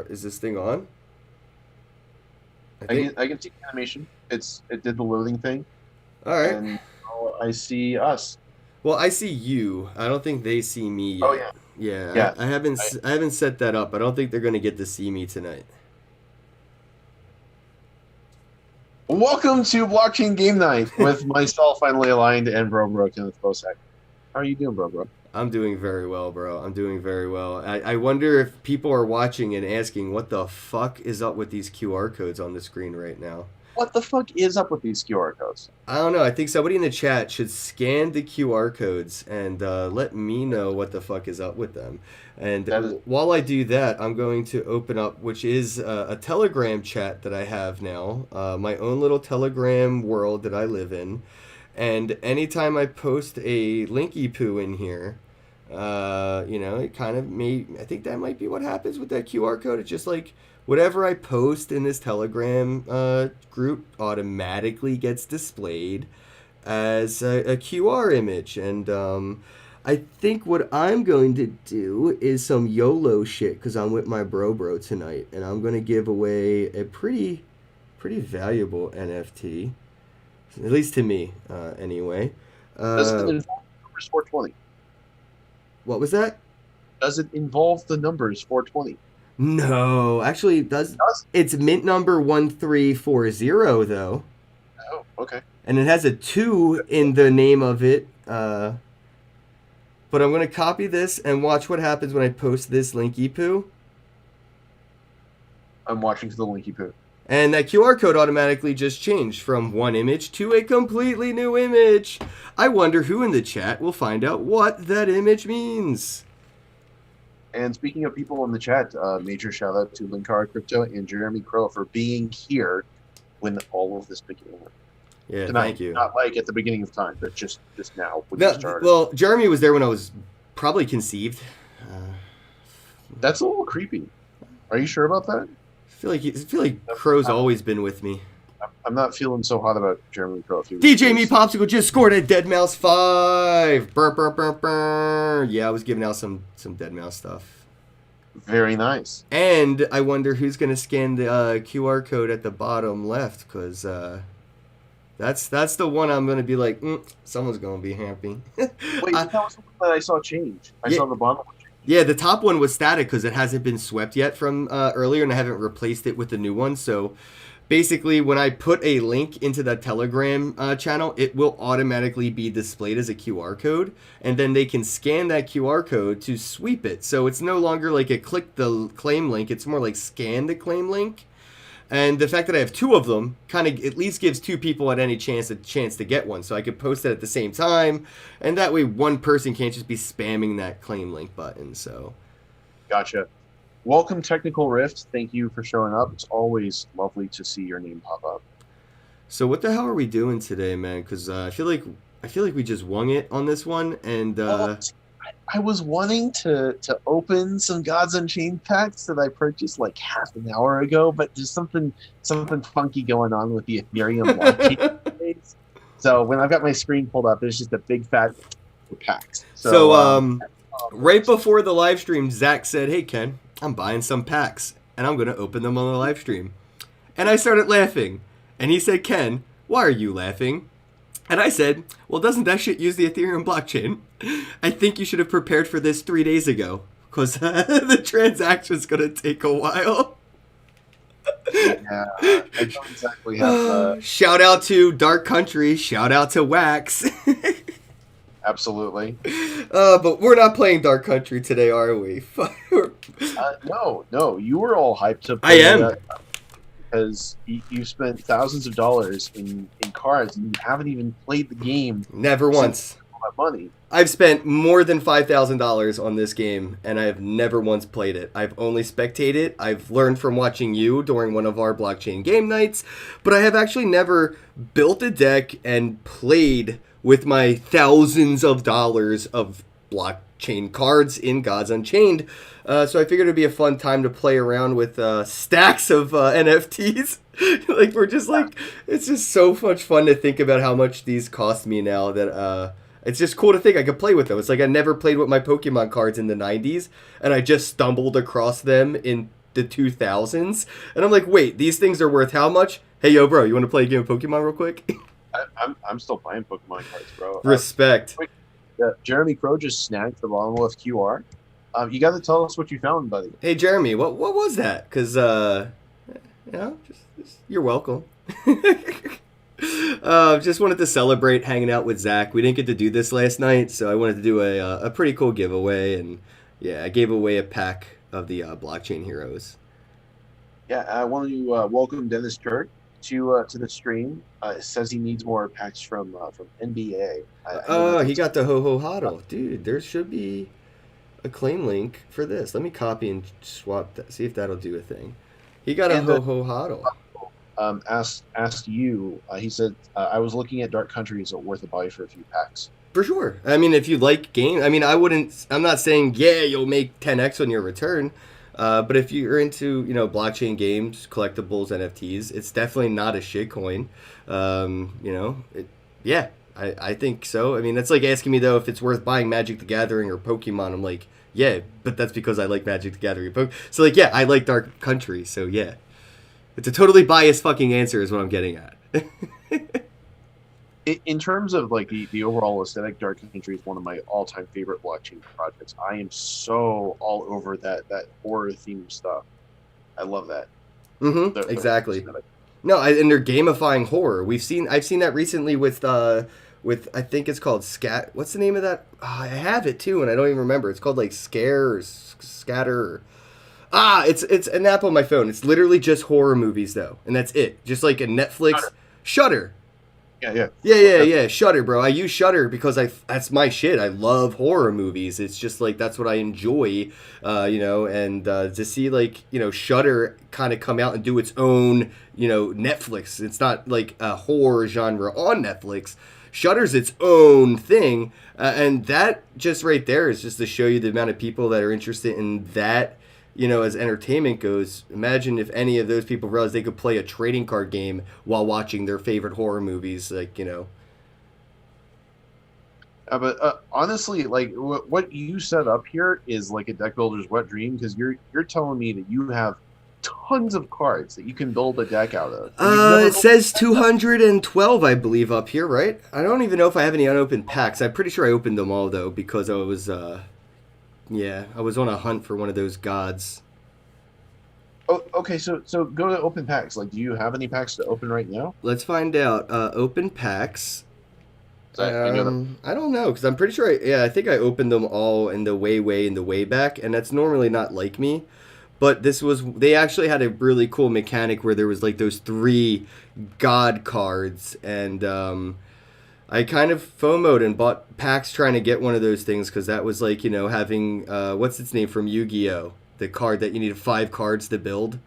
Is this thing on? I can see the animation. It did the loading thing. All right. And now I see us. Well, I see you. I don't think they see me yet. Oh yeah. Yeah. Yeah. I haven't set that up. I don't think they're gonna get to see me tonight. Welcome to Blockchain Game Night with myself, Finally Aligned, and Bro Kenneth Bosak. How are you doing, bro? I'm doing very well, bro. I'm doing very well. I wonder if people are watching and asking what the fuck is up with these QR codes on the screen right now. What the fuck is up with these QR codes? I don't know. I think somebody in the chat should scan the QR codes and let me know what the fuck is up with them. And while I do that, I'm going to open up, which is a Telegram chat that I have now, my own little Telegram world that I live in. And anytime I post a linky poo in here, it kind of I think that might be what happens with that QR code. It's just like whatever I post in this Telegram group automatically gets displayed as a QR image. And I think what I'm going to do is some YOLO shit because I'm with my bro tonight. And I'm going to give away a pretty valuable NFT. At least to me, anyway. Does it involve the numbers 420? What was that? Does it involve the numbers 420? No, actually, it does. It's mint number 1340, though. Oh, okay. And it has a 2 in the name of it. But I'm going to copy this and watch what happens when I post this linky poo. I'm watching the linky poo. And that QR code automatically just changed from one image to a completely new image. I wonder who in the chat will find out what that image means. And speaking of people in the chat, major shout out to Linkara Crypto and Jeremy Crow for being here when all of this began. Yeah, tonight. Thank you. Not like at the beginning of time, but just now when you started. Well, Jeremy was there when I was probably conceived. That's a little creepy. Are you sure about that? I feel like Crow's always been with me. I'm not feeling so hot about Jeremy Crow. DJ Me Popsicle just scored a Dead Mouse 5. Burr, burr, burr, burr. Yeah, I was giving out some Dead Mouse stuff. Very nice. And I wonder who's going to scan the QR code at the bottom left, because that's the one I'm going to be like, someone's going to be happy. Wait, that was the one that I saw change. I saw the bottom one change. Yeah, the top one was static because it hasn't been swept yet from earlier, and I haven't replaced it with the new one. So basically, when I put a link into the Telegram channel, it will automatically be displayed as a QR code, and then they can scan that QR code to sweep it. So it's no longer like a click the claim link, it's more like scan the claim link. And the fact that I have 2 of them kind of at least gives 2 people at any chance a chance to get one. So I could post it at the same time, and that way one person can't just be spamming that claim link button. So, gotcha. Welcome, Technical Rift. Thank you for showing up. It's always lovely to see your name pop up. So what the hell are we doing today, man? Because I feel like we just wung it on this one, and I was wanting to open some Gods Unchained packs that I purchased like half an hour ago, but there's something funky going on with the Ethereum blockchain. So when I've got my screen pulled up, there's just a big fat packs. So right before the live stream, Zach said, "Hey Ken, I'm buying some packs, and I'm going to open them on the live stream." And I started laughing, and he said, "Ken, why are you laughing?" And I said, "Well, doesn't that shit use the Ethereum blockchain? I think you should have prepared for this 3 days ago, because the transaction's going to take a while." Yeah, I don't exactly have shout out to Dark Country, shout out to Wax. Absolutely. But we're not playing Dark Country today, are we? No, you were all hyped to play. I am. That because you spent thousands of dollars in cards and you haven't even played the game. Never once. All that money. I've spent more than $5,000 on this game, and I have never once played it. I've only spectated. I've learned from watching you during one of our blockchain game nights, but I have actually never built a deck and played with my thousands of dollars of blockchain cards in Gods Unchained. So I figured it'd be a fun time to play around with stacks of NFTs. Like, we're just like, it's just so much fun to think about how much these cost me now that it's just cool to think I could play with them. It's like I never played with my Pokemon cards in the 90s, and I just stumbled across them in the 2000s, and I'm like, wait, these things are worth how much? Hey, yo, bro, you want to play a game of Pokemon real quick? I'm still buying Pokemon cards, bro. Respect. Jeremy Crow just snagged the bottomless QR. You got to tell us what you found, buddy. Hey, Jeremy, what was that? Because you're welcome. Just wanted to celebrate hanging out with Zach. We didn't get to do this last night, so I wanted to do a pretty cool giveaway, and yeah, I gave away a pack of the blockchain heroes. Yeah, I want to welcome Dennis Knirck to the stream. It says he needs more packs from NBA. He got the Ho-Ho-Hodl. Dude, there should be a claim link for this. Let me copy and swap that, see if that'll do a thing. He got a Ho-Ho-Hodl. Asked you, he said, I was looking at Dark Country. Is it worth a buy for a few packs? For sure. I mean, if you like game, I mean, I'm not saying, yeah, you'll make 10x on your return. But if you're into, blockchain games, collectibles, NFTs, it's definitely not a shitcoin. I think so. I mean, that's like asking me, though, if it's worth buying Magic the Gathering or Pokemon. I'm like, yeah, but that's because I like Magic the Gathering. So, like, yeah, I like Dark Country, so yeah. It's a totally biased fucking answer is what I'm getting at. In terms of, like, the overall aesthetic, Dark Country is one of my all-time favorite blockchain projects. I am so all over that horror-themed stuff. I love that. Mm-hmm, exactly. No, and they're gamifying horror. I've seen that recently with I think it's called Scat. What's the name of that? Oh, I have it too, and I don't even remember. It's called like Scare or Scatter. It's an app on my phone. It's literally just horror movies though, and that's it. Just like a Netflix Shudder. Yeah. Shudder, bro. I use Shudder because that's my shit. I love horror movies. It's just like that's what I enjoy, and to see like Shudder kind of come out and do its own Netflix. It's not like a horror genre on Netflix. Shudder's its own thing, and that just right there is just to show you the amount of people that are interested in that. As entertainment goes, imagine if any of those people realized they could play a trading card game while watching their favorite horror movies, But honestly, like what you set up here is like a deck builder's wet dream, because you're telling me that you have tons of cards that you can build a deck out of. It says 212, I believe, up here, right? I don't even know if I have any unopened packs. I'm pretty sure I opened them all though, because I was I was on a hunt for one of those gods. Oh, okay, so go to open packs. Like, do you have any packs to open right now? Let's find out. Open packs. I don't know, because I'm pretty sure I think I opened them all in the way back, and that's normally not like me. But they actually had a really cool mechanic where there was like those 3 god cards, and I kind of FOMO'd and bought packs trying to get one of those things, because that was like, having, what's its name from Yu-Gi-Oh! The card that you needed 5 cards to build.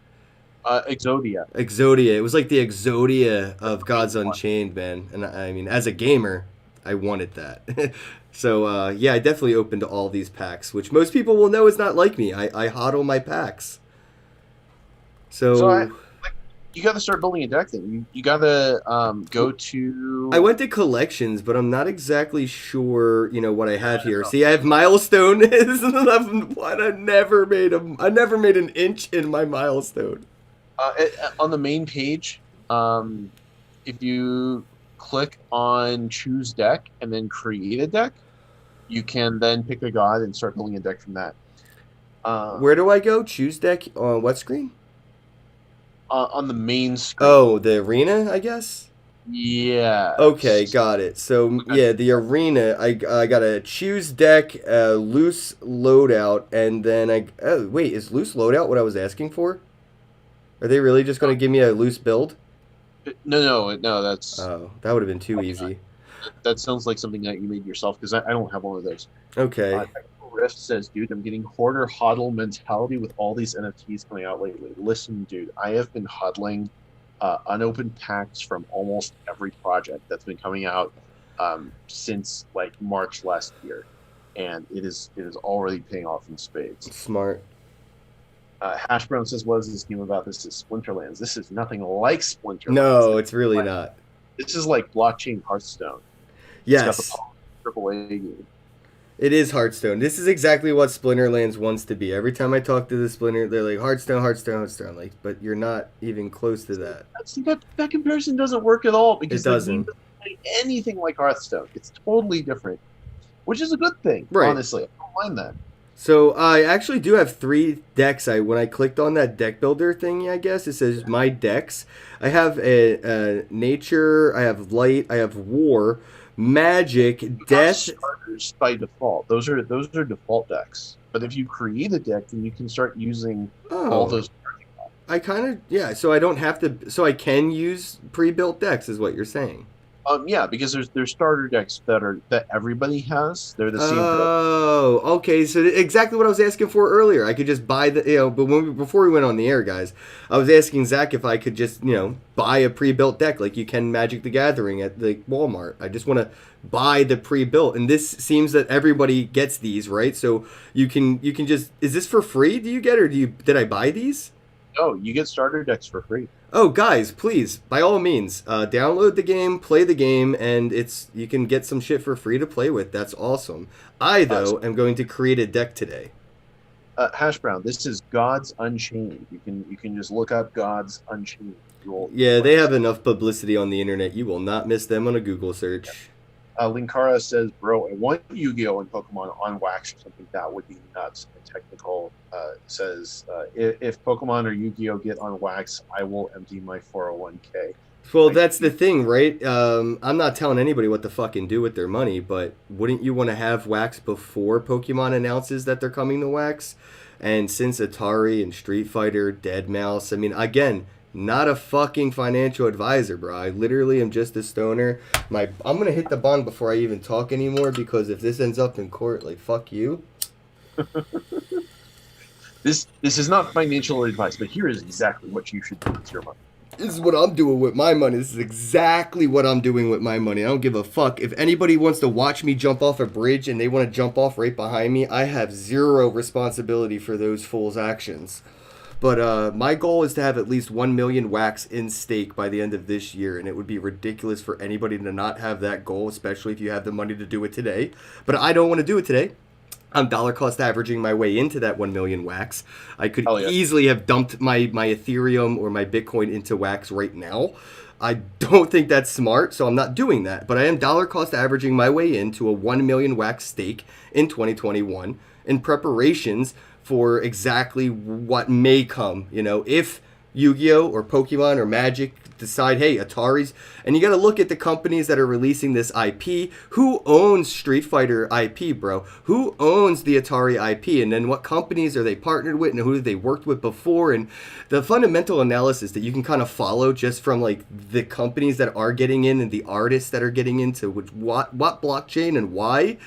Exodia. It was like the Exodia of Gods Unchained, man. And I mean, as a gamer, I wanted that. So, I definitely opened all these packs, which most people will know is not like me. I hodl my packs. So you got to start building a deck then. You got to go to... I went to collections, but I'm not exactly sure, what I have here. See, I have milestone. I never made an inch in my milestone. On the main page, if you click on choose deck and then create a deck, you can then pick a god and start building a deck from that. Where do I go? Choose deck on what screen? On the main screen. Oh, the arena, I guess? Yeah. Okay, got it. So, the arena, I gotta choose deck, loose loadout, and then wait, is loose loadout what I was asking for? Are they really just gonna give me a loose build? No, that's... Oh, that would have been too easy. That sounds like something that you made yourself, because I don't have one of those. Okay. Rift says, dude, I'm getting hoarder hodl mentality with all these NFTs coming out lately. Listen, dude, I have been hodling unopened packs from almost every project that's been coming out since like March last year, and it is already paying off in spades. Smart. Hash Brown says, what is this game about? This is Splinterlands. This is nothing like Splinterlands. No, it's really not. This is like blockchain Hearthstone. Yes. It's got the AAA game. It is Hearthstone. This is exactly what Splinterlands wants to be. Every time I talk to the Splinter, they're like, Hearthstone, Hearthstone, Hearthstone. I'm like, but you're not even close to that. See, that comparison doesn't work at all because It doesn't. the game doesn't play anything like Hearthstone. It's totally different, which is a good thing, Right. honestly. I don't mind that. So I actually do have 3 decks. When I clicked on that deck builder thingy, I guess it says my decks. I have a nature, I have light, I have war, magic, death. Starters by default. Those are default decks. But if you create a deck, then you can start using all those. I kind of, yeah. So I don't have to. So I can use pre-built decks, is what you're saying. Yeah, because there's starter decks that everybody has. They're the same. Oh, okay. So exactly what I was asking for earlier. I could just buy the, but before we went on the air, guys, I was asking Zach if I could just, buy a pre-built deck like you can Magic the Gathering at the Walmart. I just want to buy the pre-built, and this seems that everybody gets these, right? So you can just, is this for free? Do you get, or did I buy these? No, you get starter decks for free. Oh, guys, please, by all means, download the game, play the game, and you can get some shit for free to play with. That's awesome. I, though, am going to create a deck today. Hash Brown, this is Gods Unchained. You can just look up Gods Unchained. Yeah, they have enough publicity on the internet. You will not miss them on a Google search. Linkara says, bro, I want Yu-Gi-Oh! And Pokemon on Wax or something. That would be nuts. And Technical says, if Pokemon or Yu-Gi-Oh! Get on Wax, I will empty my 401k. Well, that's the thing, right? I'm not telling anybody what to fucking do with their money, but wouldn't you want to have Wax before Pokemon announces that they're coming to Wax? And since Atari and Street Fighter, Deadmau5, I mean, again, not a fucking financial advisor, bro. I literally am just a stoner. I'm gonna hit the bond before I even talk anymore, because if this ends up in court, like, fuck you. This is not financial advice, but here is exactly what you should do with your money. This is what I'm doing with my money. This is exactly what I'm doing with my money. I don't give a fuck. If anybody wants to watch me jump off a bridge and they want to jump off right behind me, I have zero responsibility for those fools' actions. But my goal is to have at least 1 million wax in stake by the end of this year, and it would be ridiculous for anybody to not have that goal, especially if you have the money to do it today. But I don't want to do it today. I'm dollar cost averaging my way into that 1 million wax. I could easily have dumped my Ethereum or my Bitcoin into wax right now. I don't think that's smart, so I'm not doing that. But I am dollar cost averaging my way into a 1 million wax stake in 2021 in preparations for exactly what may come. If Yu-Gi-Oh! Or Pokemon or Magic decide, hey, Atari's, and you got to look at the companies that are releasing this IP. Who owns Street Fighter IP, bro? Who owns the Atari IP? And then what companies are they partnered with, and who have they worked with before? And the fundamental analysis that you can kind of follow just from like the companies that are getting in and the artists that are getting into what blockchain and why.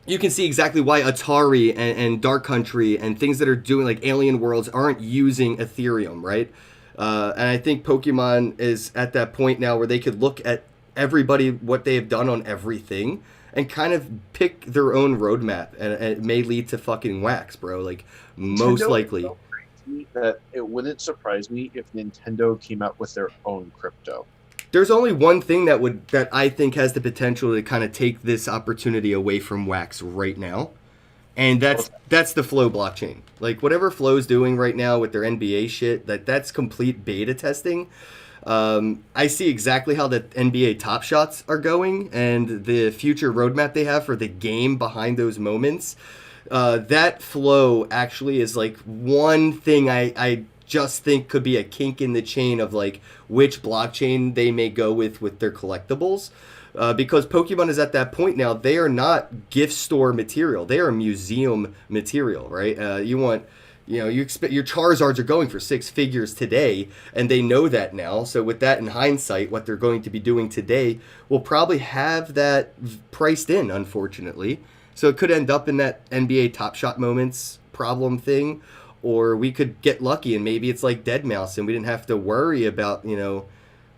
You can see exactly why Atari and Dark Country and things that are doing like Alien Worlds aren't using Ethereum, right? And I think Pokemon is at that point now where they could look at everybody, what they have done on everything, and kind of pick their own roadmap. And it may lead to fucking wax, bro. Like, most likely. That it wouldn't surprise me if Nintendo came out with their own crypto. There's only one thing that I think has the potential to kind of take this opportunity away from wax right now, and that's the Flow blockchain. Like, whatever Flow's doing right now with their NBA shit, that's complete beta testing. I see exactly how the NBA Top Shots are going and the future roadmap they have for the game behind those moments. That Flow actually is like one thing I just think could be a kink in the chain of like which blockchain they may go with their collectibles, because Pokemon is at that point now. They are not gift store material, they are museum material, right? You expect your Charizards are going for 6 figures today, and they know that now. So with that in hindsight, what they're going to be doing today will probably have that priced in, unfortunately. So it could end up in that NBA Top Shot moments problem thing. Or we could get lucky and maybe it's like Deadmau5 and we didn't have to worry about,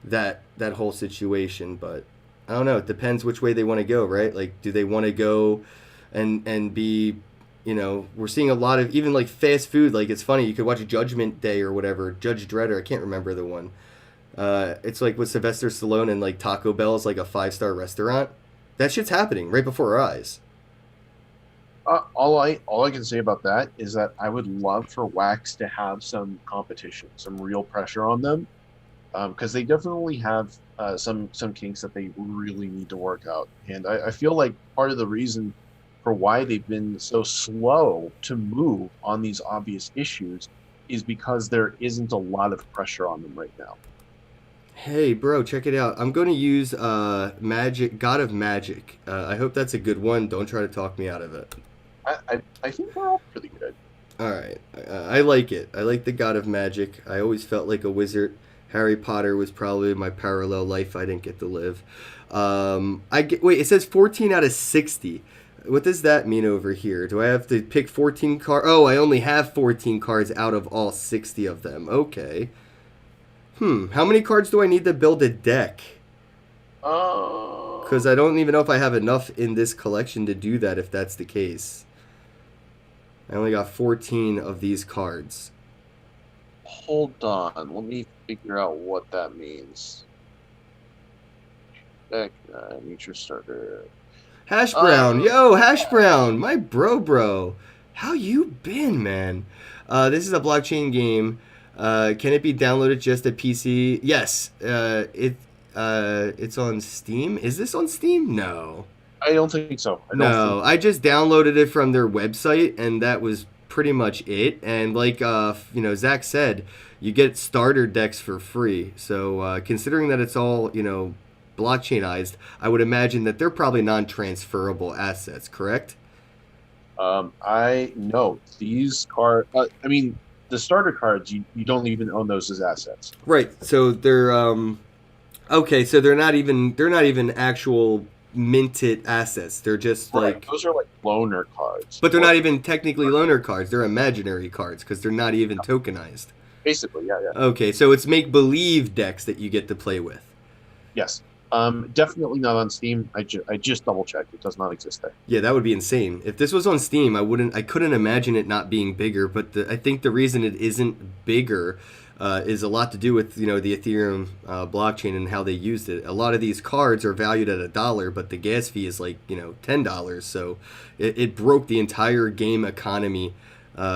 that whole situation. But I don't know. It depends which way they want to go, right? Like, do they want to go and be, we're seeing a lot of even like fast food. Like, it's funny. You could watch Judgment Day or whatever. Judge Dredd, I can't remember the one. It's like with Sylvester Stallone and like Taco Bell is like a 5-star restaurant. That shit's happening right before our eyes. All I can say about that is that I would love for Wax to have some competition, some real pressure on them, because they definitely have some kinks that they really need to work out. And I feel like part of the reason for why they've been so slow to move on these obvious issues is because there isn't a lot of pressure on them right now. Hey, bro, check it out. I'm going to use Magic, God of Magic. I hope that's a good one. Don't try to talk me out of it. I think they're all pretty good. All right. I like it. I like the God of Magic. I always felt like a wizard. Harry Potter was probably my parallel life I didn't get to live. Wait, it says 14 out of 60. What does that mean over here? Do I have to pick 14 cards? Oh, I only have 14 cards out of all 60 of them. Okay. How many cards do I need to build a deck? Because I don't even know if I have enough in this collection to do that if that's the case. I only got 14 of these cards. Hold on. Let me figure out what that means. Deck, nature starter. Hash Brown. Yo, Hash Brown. My bro. How you been, man? This is a blockchain game. Can it be downloaded just at PC? Yes. It's on Steam. Is this on Steam? No. I don't think so. I just downloaded it from their website, and that was pretty much it. And like Zach said, you get starter decks for free. So considering that it's all blockchainized, I would imagine that they're probably non-transferable assets. Correct? I know these cards. The starter cards, you don't even own those as assets. Right. So they're okay. So they're not even actual minted assets. They're just like those are like loaner cards. But they're not even technically loaner cards. They're imaginary cards because they're not even tokenized. Basically, yeah. Okay, so it's make believe decks that you get to play with. Yes. Definitely not on Steam. I just double checked. It does not exist there. Yeah, that would be insane. If this was on Steam, I couldn't imagine it not being bigger. But I think the reason it isn't bigger is a lot to do with the Ethereum blockchain and how they used it. A lot of these cards are valued at $1, but the gas fee is like $10. So it broke the entire game economy,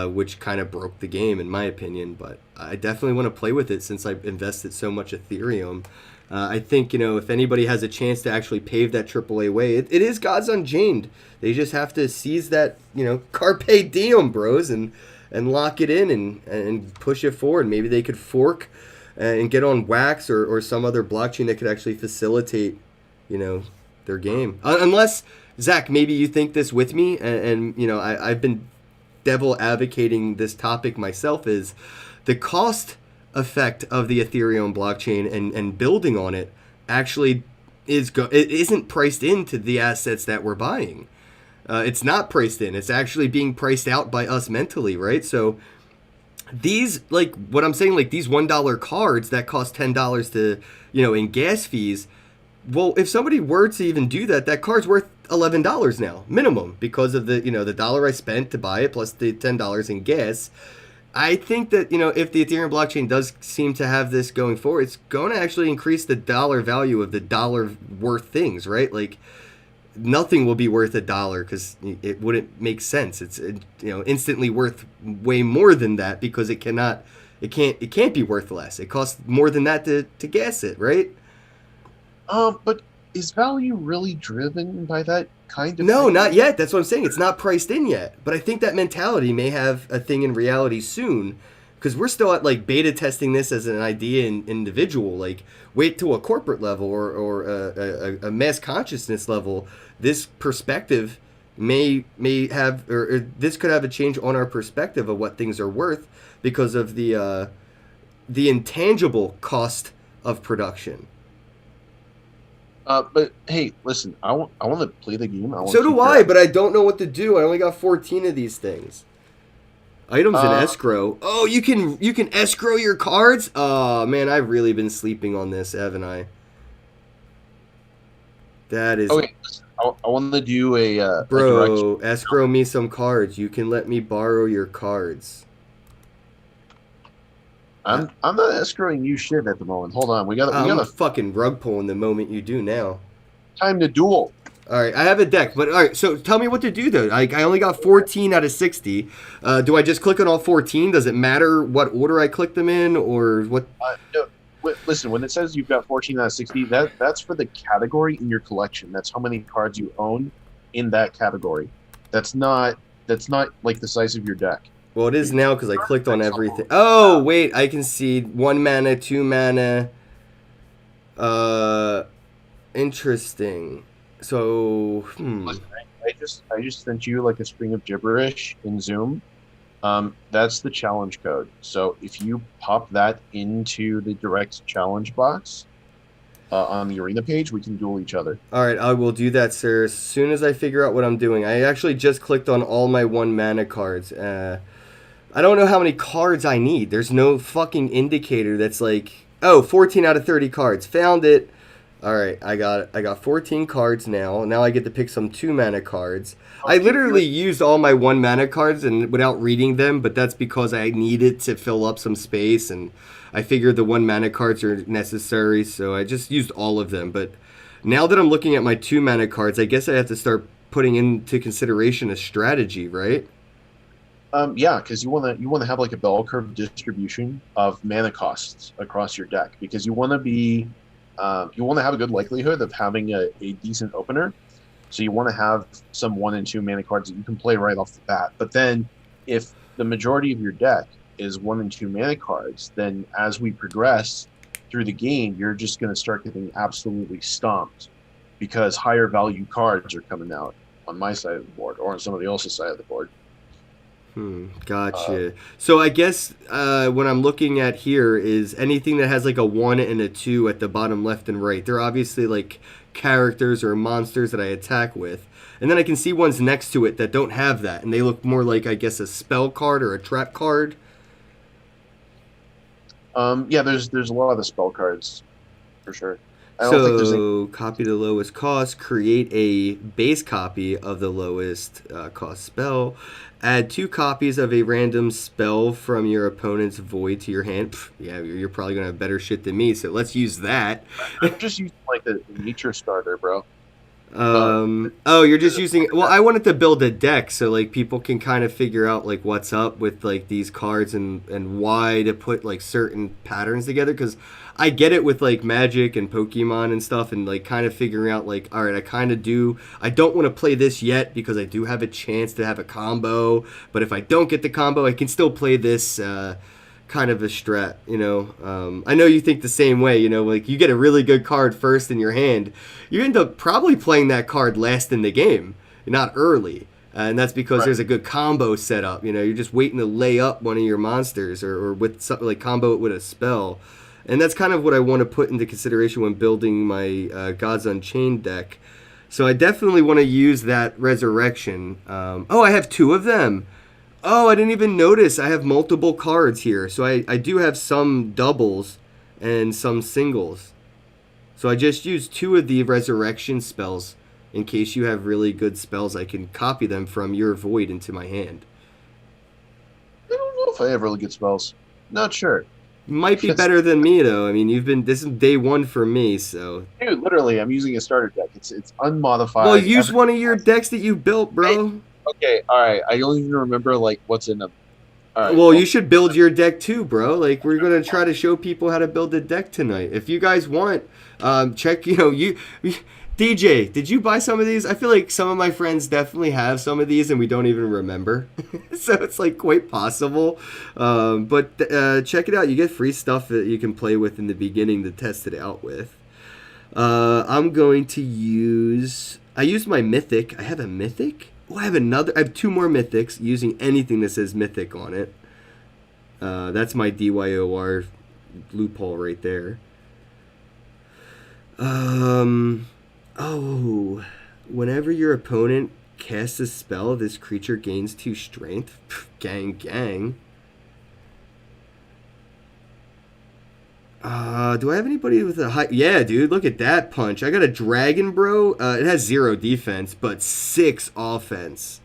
which kind of broke the game in my opinion. But I definitely want to play with it since I've invested so much Ethereum. I think, if anybody has a chance to actually pave that AAA way, it is God's Unchained. They just have to seize that, carpe diem, bros, and lock it in and push it forward. Maybe they could fork and get on Wax or some other blockchain that could actually facilitate, their game. Unless, Zach, maybe you think this with me, and I've been devil advocating this topic myself, is the cost effect of the Ethereum blockchain and building on it actually it isn't priced into the assets that we're buying. It's not priced in. It's actually being priced out by us mentally, right? So these, like what I'm saying, like these $1 cards that cost $10 to, in gas fees. Well, if somebody were to even do that, that card's worth $11 now, minimum, because of the, the dollar I spent to buy it plus the $10 in gas. I think that, if the Ethereum blockchain does seem to have this going forward, it's going to actually increase the dollar value of the dollar worth things, right? Like, nothing will be worth $1 because it wouldn't make sense. It's, instantly worth way more than that because it can't be worth less. It costs more than that to gas it, right? But is value really driven by that kind of No, thing? not yet. That's what I'm saying. It's not priced in yet. But I think that mentality may have a thing in reality soon because we're still at like beta testing this as an idea in individual. Like wait to a corporate level or a mass consciousness level. This perspective may have or this could have a change on our perspective of what things are worth because of the intangible cost of production. But hey, listen, I want to play the game. So do I, but I don't know what to do. I only got 14 of these things. Items in escrow. Oh, you can escrow your cards? Oh, man, I've really been sleeping on this, haven't I? That is... Okay, I want to do a... Bro, escrow me some cards. You can let me borrow your cards. I'm not escrowing you shit at the moment. Hold on, we got I'm fucking rug pulling the moment you do now. Time to duel. All right, I have a deck, but all right. So tell me what to do though. Like I only got 14 out of 60. Do I just click on all 14? Does it matter what order I click them in, or what? No, listen, when it says you've got 14 out of 60, that's for the category in your collection. That's how many cards you own in that category. That's not like the size of your deck. Well, it is now because I clicked on everything. Oh wait, I can see 1 mana, 2 mana. Interesting. So, Listen, I just sent you like a string of gibberish in Zoom. That's the challenge code. So if you pop that into the direct challenge box on the arena page, we can duel each other. All right, I will do that, sir. As soon as I figure out what I'm doing. I actually just clicked on all my 1 mana cards. I don't know how many cards I need. There's no fucking indicator that's like, oh, 14 out of 30 cards. Found it. All right, I got 14 cards now. Now I get to pick some 2 mana cards. I literally used all my 1 mana cards and without reading them, but that's because I needed to fill up some space, and I figured the 1 mana cards are necessary, so I just used all of them. But now that I'm looking at my 2 mana cards, I guess I have to start putting into consideration a strategy, right? Yeah, because you wanna have like a bell curve distribution of mana costs across your deck, because you want to have a good likelihood of having a decent opener. So you want to have some 1 and 2 mana cards that you can play right off the bat. But then if the majority of your deck is 1 and 2 mana cards, then as we progress through the game, you're just going to start getting absolutely stomped because higher value cards are coming out on my side of the board or on somebody else's side of the board. Gotcha. So I guess what I'm looking at here is anything that has like a 1 and a 2 at the bottom left and right. They're obviously like characters or monsters that I attack with. And then I can see ones next to it that don't have that, and they look more like, I guess, a spell card or a trap card. Yeah, there's a lot of the spell cards for sure. I don't think there's any... copy the lowest cost, create a base copy of the lowest cost spell, add 2 copies of a random spell from your opponent's void to your hand. Pff, yeah, you're probably going to have better shit than me, so let's use that. I'm just using like the nature starter, bro. Oh, you're just using... Well, I wanted to build a deck so like people can kind of figure out like what's up with like these cards and why to put like certain patterns together, because I get it with like Magic and Pokemon and stuff, and like kind of figuring out like, all right, I don't want to play this yet because I do have a chance to have a combo, but if I don't get the combo, I can still play this kind of a strat, you know. I know you think the same way, you know, like you get a really good card first in your hand, you end up probably playing that card last in the game, not early. And that's because there's a good combo set up, you know, you're just waiting to lay up one of your monsters or with something like combo it with a spell. And that's kind of what I want to put into consideration when building my Gods Unchained deck. So I definitely want to use that Resurrection. Oh, I have 2 of them. Oh, I didn't even notice. I have multiple cards here. So I do have some doubles and some singles. So I just used 2 of the Resurrection spells. In case you have really good spells, I can copy them from your void into my hand. I don't know if I have really good spells. Not sure. Might be better than me, though. I mean, this is day 1 for me, so... Dude, literally, I'm using a starter deck. It's unmodified. Well, use one of your decks that you built, bro. Okay, alright. I don't even remember, like, what's in them. Right, well, you should build your deck, too, bro. Like, we're going to try to show people how to build a deck tonight. If you guys want, check, you know, DJ, did you buy some of these? I feel like some of my friends definitely have some of these and we don't even remember. So it's like quite possible. But check it out. You get free stuff that you can play with in the beginning to test it out with. I'm going to use... I used my Mythic. I have a Mythic? Oh, I have 2 more Mythics using anything that says Mythic on it. That's my DYOR loophole right there. Oh, whenever your opponent casts a spell, this creature gains 2 strength. Gang, gang. Do I have anybody with a high... Yeah, dude, look at that punch. I got a dragon, bro. It has 0 defense, but 6 offense.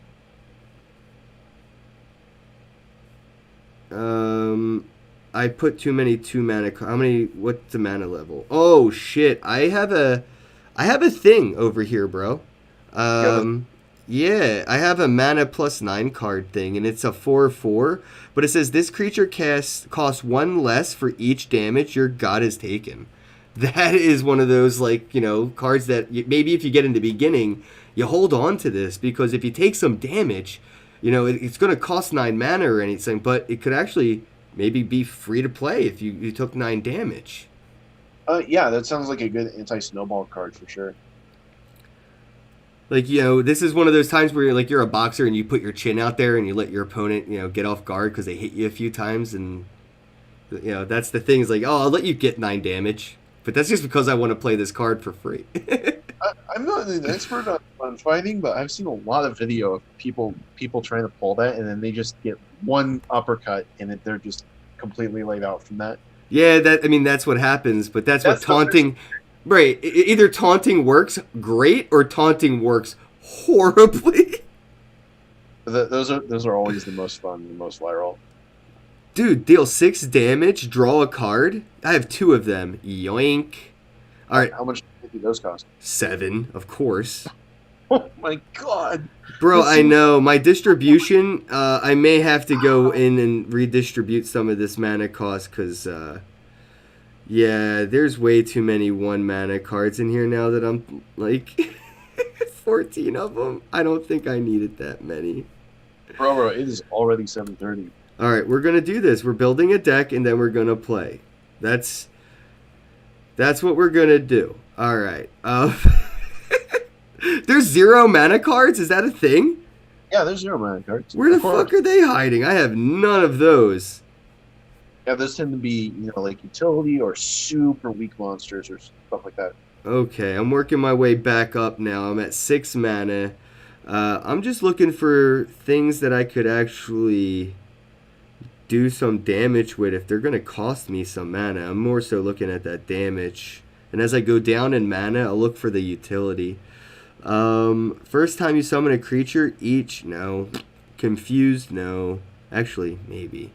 I put too many 2 mana... How many... What's the mana level? Oh, shit. I have a thing over here, bro. Yeah, I have a mana +9 card thing, and it's a 4/4. But it says this creature costs 1 less for each damage your god has taken. That is one of those, like, cards that maybe if you get in the beginning, you hold on to this, because if you take some damage, it's going to cost 9 mana or anything, but it could actually maybe be free to play if you took 9 damage. Yeah, that sounds like a good anti-snowball card for sure. Like, this is one of those times where you're a boxer and you put your chin out there and you let your opponent, get off guard because they hit you a few times. And, that's the thing, is like, oh, I'll let you get 9 damage. But that's just because I want to play this card for free. I'm not an expert on fighting, but I've seen a lot of video of people trying to pull that, and then they just get one uppercut, and they're just completely laid out from that. Yeah, that's what happens, but that's what taunting... Right, either taunting works great or taunting works horribly. Those are always the most fun, the most viral. Dude, deal 6 damage, draw a card. I have 2 of them. Yoink. All right. How much do those cost? 7, of course. Oh my god. Bro, I know. My distribution, I may have to go in and redistribute some of this mana cost, because... yeah, there's way too many 1 mana cards in here now that I'm, like, 14 of them. I don't think I needed that many. Bro, it is already 7:30. All right, we're going to do this. We're building a deck, and then we're going to play. That's what we're going to do. All right. There's 0 mana cards? Is that a thing? Yeah, there's 0 mana cards. Where the fuck are they hiding? I have none of those. Yeah, those tend to be, like utility or super weak monsters or stuff like that. Okay, I'm working my way back up now. I'm at 6 mana. I'm just looking for things that I could actually do some damage with if they're going to cost me some mana. I'm more so looking at that damage. And as I go down in mana, I'll look for the utility. First time you summon a creature, each, no. Confused, no. Actually, maybe.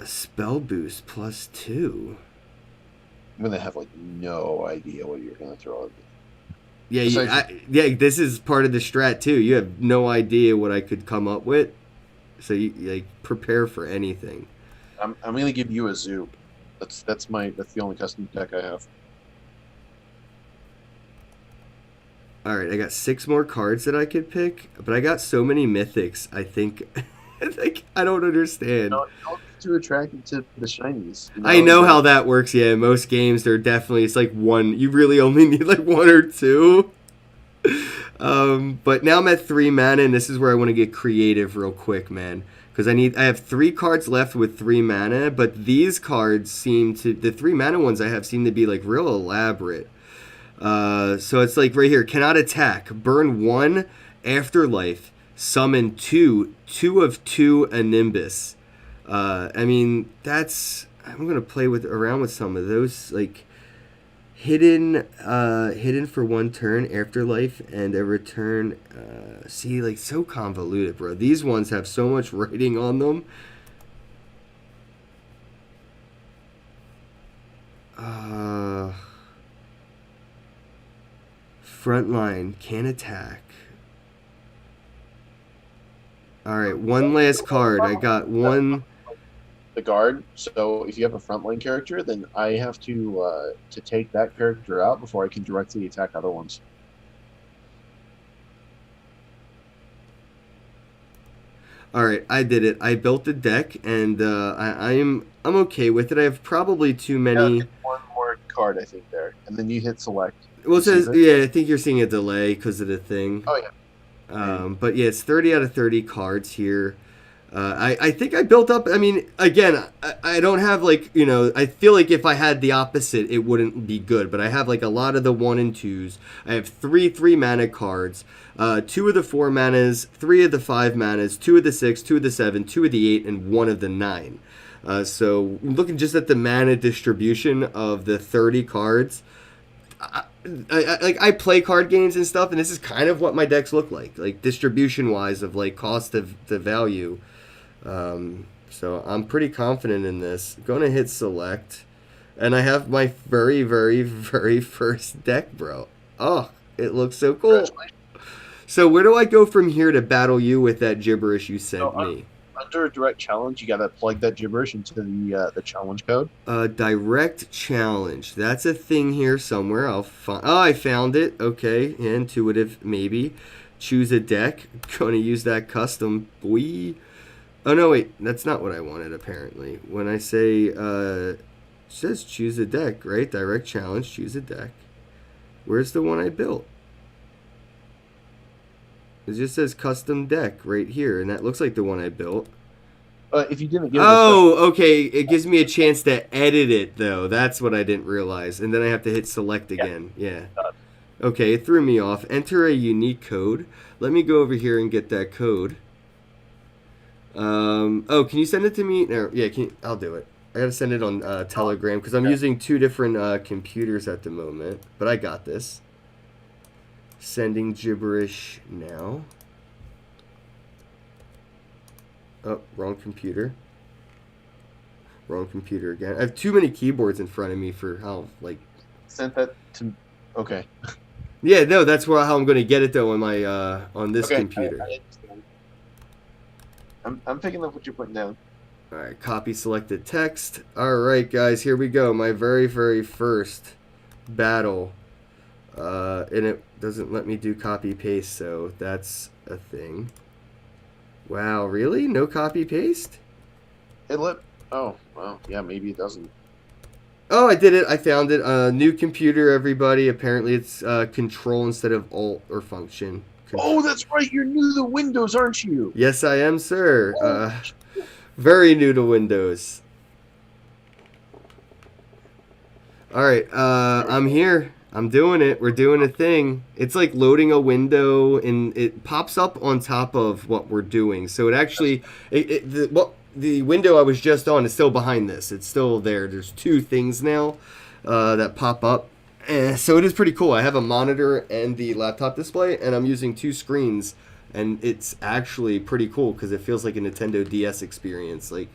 Spell boost +2. I'm gonna have like no idea what you're gonna throw at me. Yeah, this is part of the strat too. You have no idea what I could come up with, so you prepare for anything. I'm gonna give you a zoo. That's the only custom deck I have. All right, I got 6 more cards that I could pick, but I got so many mythics. I think, I don't understand. No, don't get too attracted to the shinies. I know how that works. Yeah, in most games they're definitely, it's like 1. You really only need like 1 or 2. But now I'm at 3 mana, and this is where I want to get creative real quick, man. Because I have 3 cards left with 3 mana, but these cards the 3 mana ones I have seem to be like real elaborate. So it's like right here, cannot attack, burn 1 afterlife, summon 2 of 2 a Nimbus. I mean, I'm gonna play around with some of those, like hidden for 1 turn, afterlife, and a return. See, like, so convoluted, bro. These ones have so much writing on them. Frontline, can't attack. Alright, 1 last card. I got 1... The guard. So if you have a frontline character, then I have to take that character out before I can directly attack other ones. Alright, I did it. I built the deck, and I'm okay with it. I have probably too many... Yeah, 1 more card, I think, there. And then you hit select. Well, it says, yeah, I think you're seeing a delay because of the thing. Oh, yeah. But yeah, it's 30 out of 30 cards here. I think I built up, I mean, again, I don't have like, I feel like if I had the opposite, it wouldn't be good. But I have like a lot of the 1 and 2s. I have 3 mana cards, 2 of the 4 manas, 3 of the 5 manas, 2 of the 6, 2 of the 7, 2 of the 8, and 1 of the 9. So looking just at the mana distribution of the 30 cards, I play card games and stuff, and this is kind of what my decks look like distribution wise of like cost of the value. So I'm pretty confident in this. Gonna hit select, and I have my very, very, very first deck, bro. Oh, It looks so cool. So where do I go from here to battle you with that gibberish you sent me? Under a direct challenge, you gotta plug that gibberish into the challenge code. Direct challenge. That's a thing here somewhere. I'll find. Oh, I found it. Okay, intuitive maybe. Choose a deck. Gonna use that custom. Boy. Oh no, wait. That's not what I wanted. Apparently, when I say it says choose a deck, right? Direct challenge. Choose a deck. Where's the one I built? It just says custom deck right here, and that looks like the one I built. If you didn't give okay. It gives me a chance to edit it, though. That's what I didn't realize. And then I have to hit select again. Yeah. Okay, it threw me off. Enter a unique code. Let me go over here and get that code. Can you send it to me? No, yeah, I'll do it. I gotta send it on Telegram because I'm using two different computers at the moment. But I got this. Sending gibberish now. Oh, wrong computer. Wrong computer again. I have too many keyboards in front of me for how, like... Sent that to... Okay. Yeah, no, that's how I'm going to get it, though, on my on this computer. I understand. I'm picking up what you're putting down. All right, copy selected text. All right, guys, here we go. My very, very first battle. And it doesn't let me do copy paste, so that's a thing. Wow, really? No copy paste? Oh, well, yeah, maybe it doesn't. Oh, I did it. I found it. New computer, everybody. Apparently it's control instead of alt or function. Oh, that's right. You're new to Windows, aren't you? Yes, I am, sir. Very new to Windows. All right, I'm here. I'm doing it. We're doing a thing. It's like loading a window, and it pops up on top of what we're doing. So it actually, the window I was just on is still behind this. It's still there. There's two things now that pop up. So it is pretty cool. I have a monitor and the laptop display, and I'm using two screens, and it's actually pretty cool because it feels like a Nintendo DS experience. Like,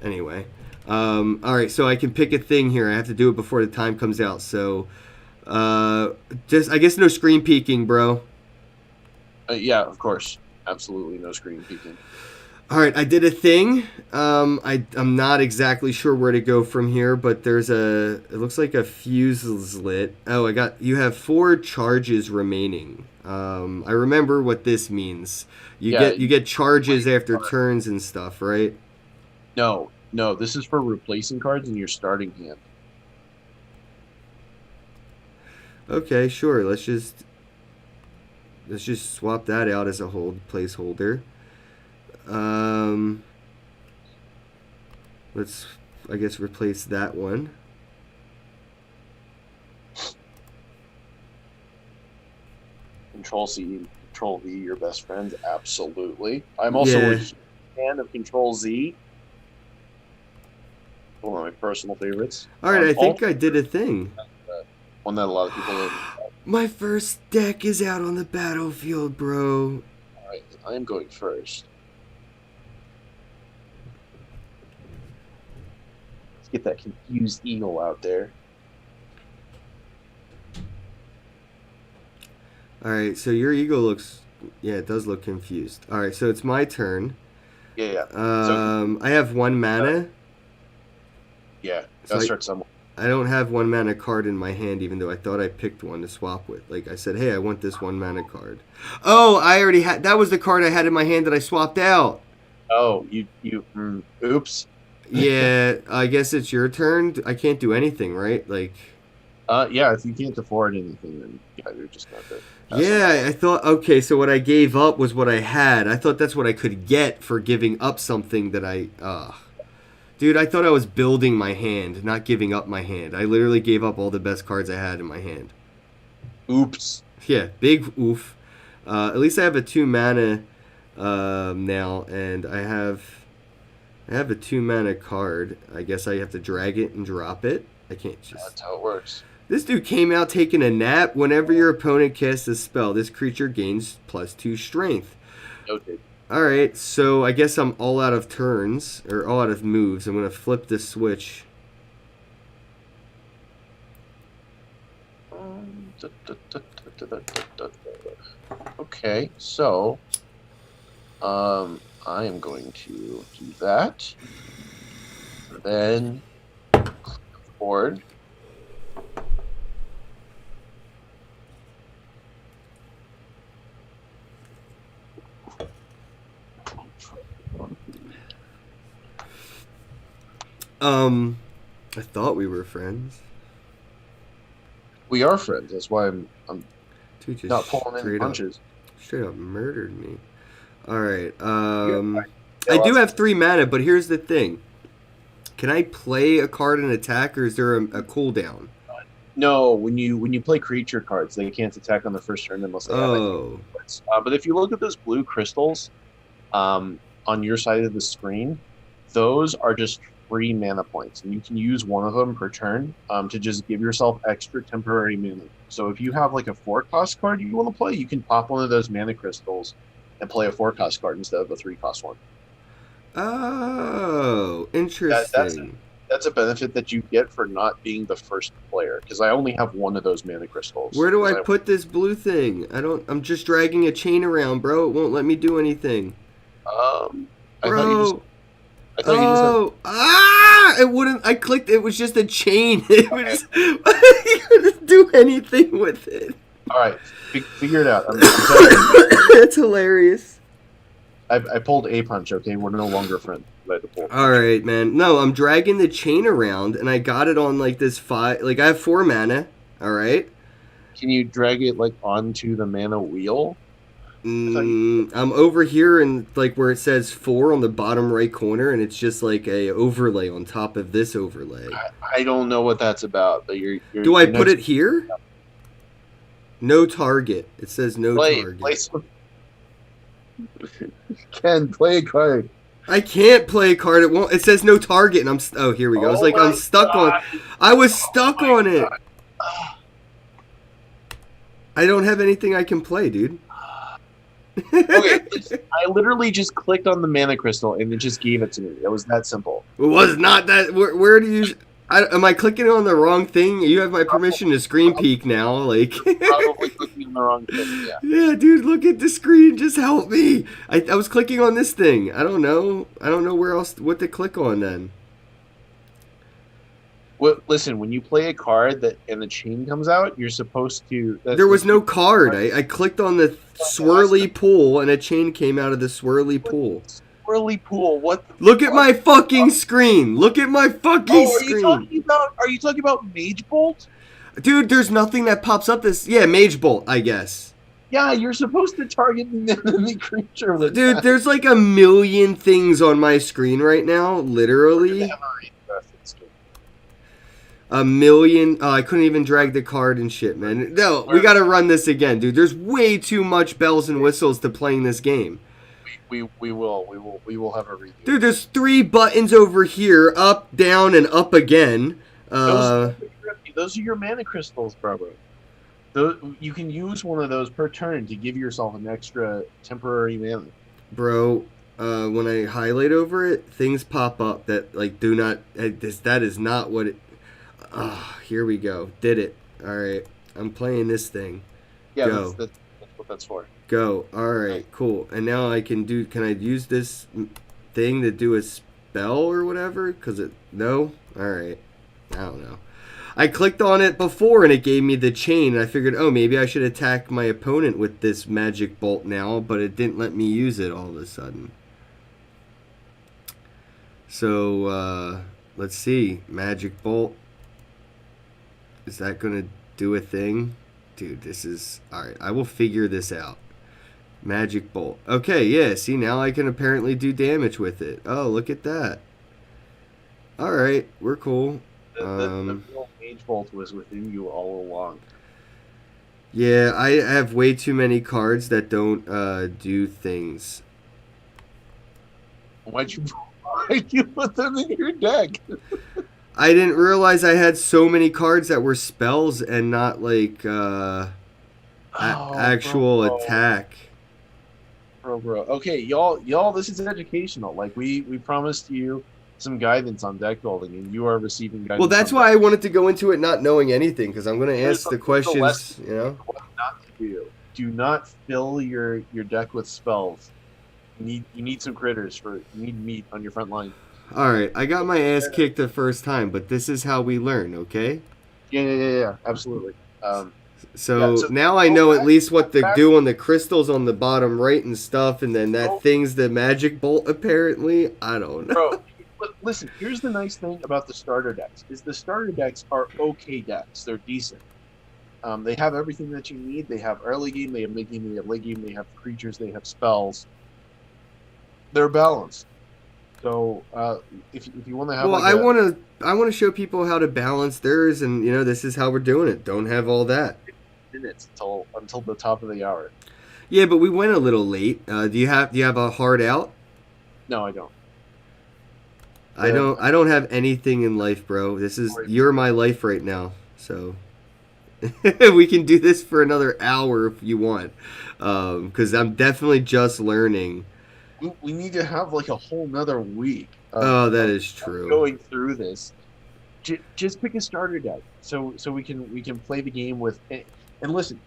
anyway. All right, so I can pick a thing here. I have to do it before the time comes out. So, I guess no screen peeking, bro. Yeah, of course. Absolutely no screen peeking. All right, I did a thing. I'm not exactly sure where to go from here, but it looks like a fuse is lit. Oh, you have 4 charges remaining. I remember what this means. You get charges after turns and stuff, right? No, this is for replacing cards in your starting hand. Okay, sure. Let's just swap that out as a placeholder. Let's, I guess, replace that one. Control-C, Control-V, your best friends, absolutely. I'm also a fan of Control-Z. One of my personal favorites. All right, I think I did a thing. One that a lot of people... My first deck is out on the battlefield, bro. All right, I am going first. Let's get that confused eagle out there. All right, so your eagle looks... Yeah, it does look confused. All right, so it's my turn. Yeah. I have 1 mana. Yeah, gotta start somewhere. I don't have 1 mana card in my hand, even though I thought I picked one to swap with. Like I said, hey, I want this 1 mana card. Oh, I already had... That was the card I had in my hand that I swapped out. Oh, oops. Yeah, I guess it's your turn. I can't do anything, right? Like... Yeah, if you can't afford anything, then yeah, you're just not good. Yeah, I thought, okay, so what I gave up was what I had. I thought that's what I could get for giving up something that I... Dude, I thought I was building my hand, not giving up my hand. I literally gave up all the best cards I had in my hand. Oops. Yeah, big oof. At least I have a 2 mana now, and I have a 2 mana card. I guess I have to drag it and drop it. I can't just... That's how it works. This dude came out taking a nap. Whenever your opponent casts a spell, this creature gains +2 strength. Noted. Alright, so I guess I'm all out of turns, or all out of moves. I'm going to flip this switch. Okay, so I am going to do that. Then click the board. I thought we were friends. We are friends. That's why I'm Dude, just not pulling any punches. Straight up murdered me. All right. I do have 3 mana, but here's the thing. Can I play a card and attack, or is there a cooldown? No, when you play creature cards, they can't attack on the first turn unless they have it. But if you look at those blue crystals on your side of the screen, those are just free mana points, and you can use one of them per turn to just give yourself extra temporary mana. So if you have like a 4-cost card you want to play, you can pop one of those mana crystals and play a 4-cost card instead of a 3-cost one. Oh, interesting. That's a benefit that you get for not being the first player, because I only have one of those mana crystals. Where do I put this blue thing? I'm just dragging a chain around, bro. It won't let me do anything. Bro. It wouldn't. I clicked. It was just a chain. It was. I couldn't do anything with it. All right, figure it out. That's hilarious. I pulled a punch. Okay, we're no longer friends. All right, man. No, I'm dragging the chain around, and I got it on like this 5. Like I have 4 mana. All right. Can you drag it like onto the mana wheel? I'm over here and like where it says 4 on the bottom right corner, and it's just like a overlay on top of this overlay. I don't know what that's about, but you're do I put it here? No target. It says no target. Kenn, play a card. I can't play a card. It won't. It says no target, and oh, here we go. It's like I'm stuck on. I was stuck on it. I don't have anything I can play, dude. Okay, I literally just clicked on the mana crystal and it just gave it to me. It was that simple. It was not that. Where do you? Am I clicking on the wrong thing? You have my permission to screen peek now. Like probably clicking on the wrong thing. Yeah. Yeah, dude, look at the screen. Just help me. I was clicking on this thing. I don't know. I don't know where else what to click on then. Well, listen, when you play a card and the chain comes out, you're supposed to... There was no card. I clicked on the swirly pool, and a chain came out of the swirly pool. Swirly pool? What? Look at my fucking screen. Look at my fucking screen. Are you talking about Mage Bolt? Dude, there's nothing that pops up this... Yeah, Mage Bolt, I guess. Yeah, you're supposed to target an enemy creature with Dude, there's like a million things on my screen right now, literally. A million. Oh, I couldn't even drag the card and shit, man. No, we gotta run this again, dude. There's way too much bells and whistles to playing this game. We will have a review. Dude, there's 3 buttons over here, up, down, and up again. Those are your mana crystals, bro. You can use one of those per turn to give yourself an extra temporary mana. Bro, when I highlight over it, things pop up that like do not. That is not what it. Here we go. Did it. All right. I'm playing this thing. Yeah, go. That's what that's for. Go. All right. Cool. And now I can do. Can I use this thing to do a spell or whatever? Cause it. No. All right. I don't know. I clicked on it before and it gave me the chain. And I figured, oh, maybe I should attack my opponent with this magic bolt now, but it didn't let me use it all of a sudden. So let's see. Magic bolt. Is that going to do a thing? Dude, this is... Alright, I will figure this out. Magic bolt. Okay, yeah, see, now I can apparently do damage with it. Oh, look at that. Alright, we're cool. The real Mage Bolt was within you all along. Yeah, I have way too many cards that don't do things. Why'd you put them in your deck? I didn't realize I had so many cards that were spells and not like actual attack. Bro. Okay, y'all, this is educational. Like we promised you some guidance on deck building, and you are receiving guidance. Well, that's why I wanted to go into it not knowing anything, because I'm going to ask the questions, you know? What not to do. Do not fill your deck with spells. You need some critters you need meat on your front line. All right, I got my ass kicked the first time, but this is how we learn, okay? Yeah, absolutely. So now I know at least what to do on the crystals on the bottom right and stuff, and then that thing's the magic bolt, apparently. I don't know. Bro, listen, here's the nice thing about the starter decks, is the starter decks are okay decks. They're decent. They have everything that you need. They have early game, they have mid game, they have late game, they have creatures, they have spells. They're balanced. So if you want to have, well, I want to show people how to balance theirs, and you know, this is how we're doing it. Don't have all that. Minutes until the top of the hour. Yeah, but we went a little late. Do you have a hard out? No, I don't. I don't have anything in life, bro. You're my life right now. So we can do this for another hour if you want, because I'm definitely just learning. We need to have like a whole nother week. That is true. Going through this, just pick a starter deck, so we can play the game with. And listen,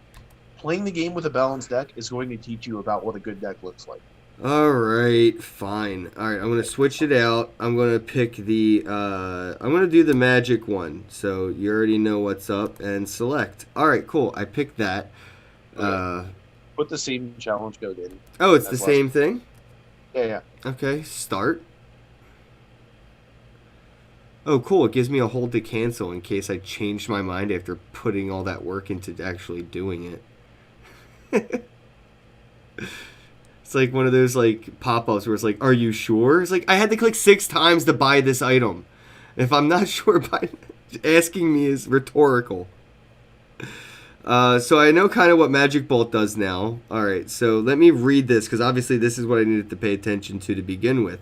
playing the game with a balanced deck is going to teach you about what a good deck looks like. All right, fine. All right, I'm going to switch it out. I'm going to pick I'm going to do the magic one. So you already know what's up, and select. All right, cool. I picked that. Okay. Put the same challenge code in. Oh, it's the same thing? Yeah. Okay, start. Oh, cool. It gives me a hold to cancel in case I changed my mind after putting all that work into actually doing it. It's like one of those like pop-ups where it's like, are you sure? It's like, I had to click 6 times to buy this item. If I'm not sure, asking me is rhetorical. So I know kind of what Magic Bolt does now. All right, so let me read this, because obviously this is what I needed to pay attention to begin with.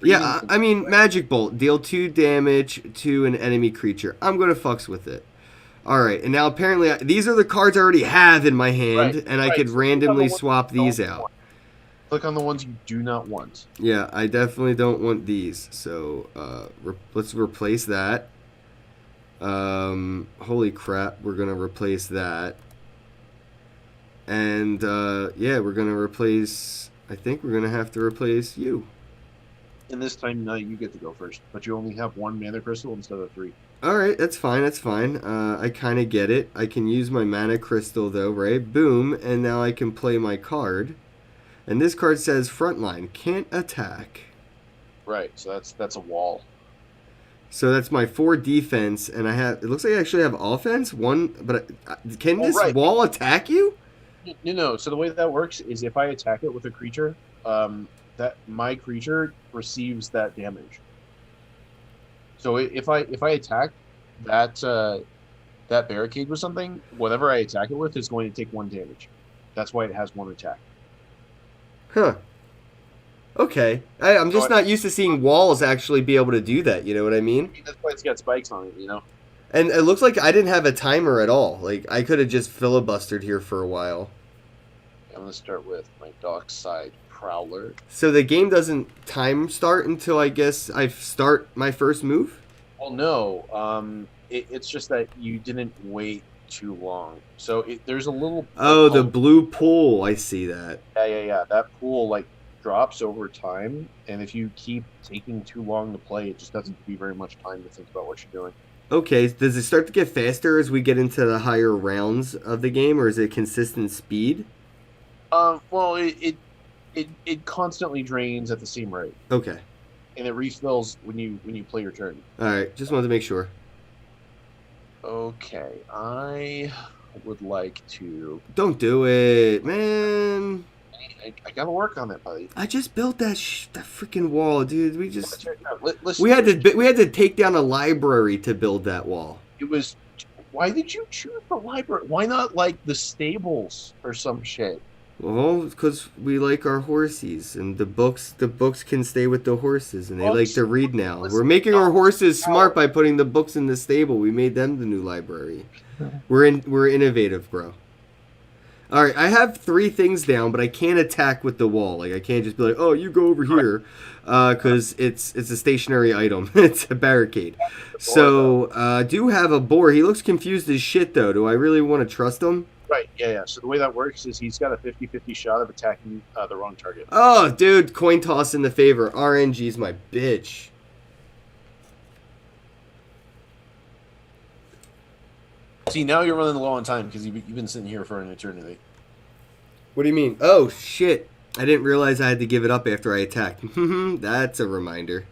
Yeah, I mean, Magic Bolt. Deal 2 damage to an enemy creature. I'm going to fucks with it. Alright, and now apparently these are the cards I already have in my hand, and I could randomly swap these out. Click on the ones you do not want. Yeah, I definitely don't want these. So, let's replace that. Holy crap, we're going to replace that. And, yeah, we're going to replace... I think we're going to have to replace you. And this time, now you get to go first. But you only have 1 mana crystal instead of 3. Alright, that's fine, that's fine. I kind of get it. I can use my mana crystal, though, right? Boom, and now I can play my card. And this card says frontline, can't attack. Right, so that's a wall. So that's my 4 defense, and I have... It looks like I actually have offense. 1, but can this wall attack you? No. So the way that works is if I attack it with a creature, that my creature receives that damage. So if I attack that barricade with something, whatever I attack it with is going to take 1 damage. That's why it has 1 attack. Huh. Okay. I'm just not used to seeing walls actually be able to do that, you know what I mean? That's why it's got spikes on it, you know? And it looks like I didn't have a timer at all. Like, I could have just filibustered here for a while. I'm going to start with my Dockside Prowler. So the game doesn't time start until, I guess, I start my first move? Well, no. It's just that you didn't wait too long. So there's a little... Oh, the blue pool. I see that. Yeah. That pool, like, drops over time. And if you keep taking too long to play, it just doesn't give you very much time to think about what you're doing. Okay, does it start to get faster as we get into the higher rounds of the game, or is it consistent speed? Well, it constantly drains at the same rate. Okay. And it refills when you play your turn. All right, just wanted to make sure. Okay, I would like to... Don't do it, man. I gotta work on it, buddy. I just built that freaking wall, dude. We just... Listen, we had to take down a library to build that wall. It was... Why did you choose the library? Why not, like, the stables or some shit? Well, because we like our horses, and the books can stay with the horses, and they like to read now. We're making our horses smart by putting the books in the stable. We made them the new library. We're innovative, bro. All right, I have 3 things down, but I can't attack with the wall. Like I can't just be like, oh, you go over here, because it's a stationary item. It's a barricade. So I do have a boar. He looks confused as shit though. Do I really want to trust him? Right, yeah. So the way that works is he's got a 50-50 shot of attacking the wrong target. Oh, dude, coin toss in the favor. RNG's my bitch. See, now you're running low on time because you've been sitting here for an eternity. What do you mean? Oh, shit. I didn't realize I had to give it up after I attacked. That's a reminder.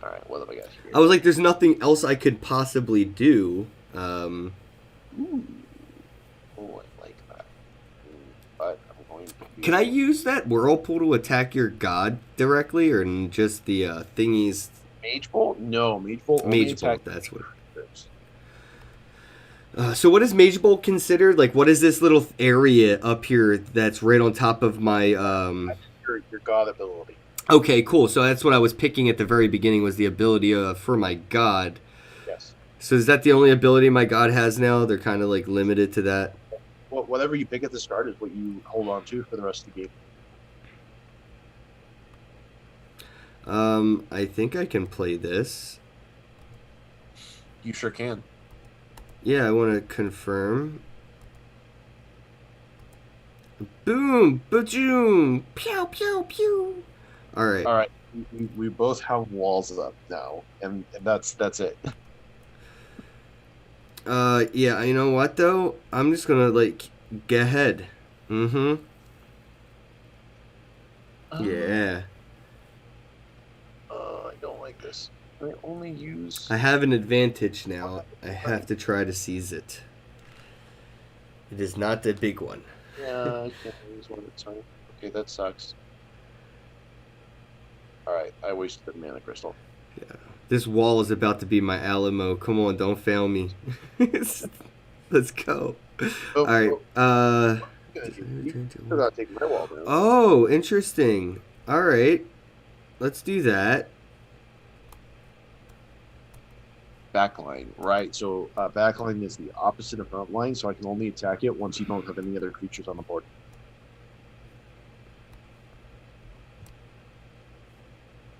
All right, what have I got here? I was like, there's nothing else I could possibly do. Ooh. Oh, I like that. But I'm going to... Can I use that whirlpool to attack your god directly, or just the thingies? Mage Bolt? No, Mage Bolt only Mage Bolt, attack... that's what... So what is Mage Bolt considered? Like, what is this little area up here that's right on top of my... Your god ability. Okay, cool. So that's what I was picking at the very beginning, was the ability for my god. Yes. So is that the only ability my god has now? They're kind of like limited to that? Well, whatever you pick at the start is what you hold on to for the rest of the game. I think I can play this. You sure can. Yeah, I want to confirm. Boom! Bajoom! Pew, pew, pew! Alright. All right. We both have walls up now, and that's it. Yeah, you know what, though? I'm just gonna, like, get ahead. Mm-hmm. Yeah. I don't like this. I only use... I have an advantage now. I have to try to seize it. It is not the big one. Yeah, I can't use one at a time. Okay, that sucks. Alright, I wasted the mana crystal. Yeah. This wall is about to be my Alamo. Come on, don't fail me. Let's go. Oh, Alright, you forgot to take my wall down. Oh, interesting. Alright. Let's do that. Backline, right? So backline is the opposite of front line, so I can only attack it once you don't have any other creatures on the board.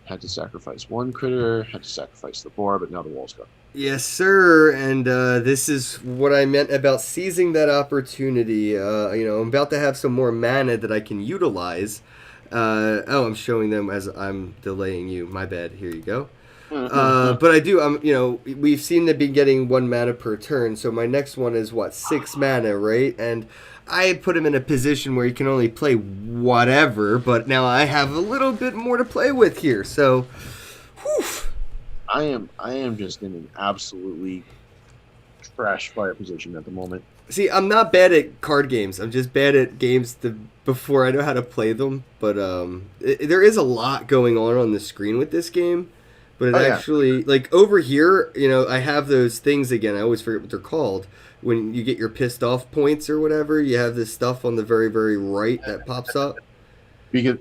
Had to sacrifice one critter, had to sacrifice the boar, but now the wall's gone. Yes, sir. And this is what I meant about seizing that opportunity. I'm about to have some more mana that I can utilize. I'm showing them as I'm delaying you. My bad. Here you go. But I do, we've seen them be getting 1 mana per turn, so my next one is, 6 mana, right? And I put him in a position where he can only play whatever, but now I have a little bit more to play with here, so, whew. I am just in an absolutely trash fire position at the moment. See, I'm not bad at card games. I'm just bad at games before I know how to play them, but there is a lot going on the screen with this game. But it actually, like, over here, I have those things again. I always forget what they're called. When you get your pissed off points or whatever, you have this stuff on the very, very right that pops up. You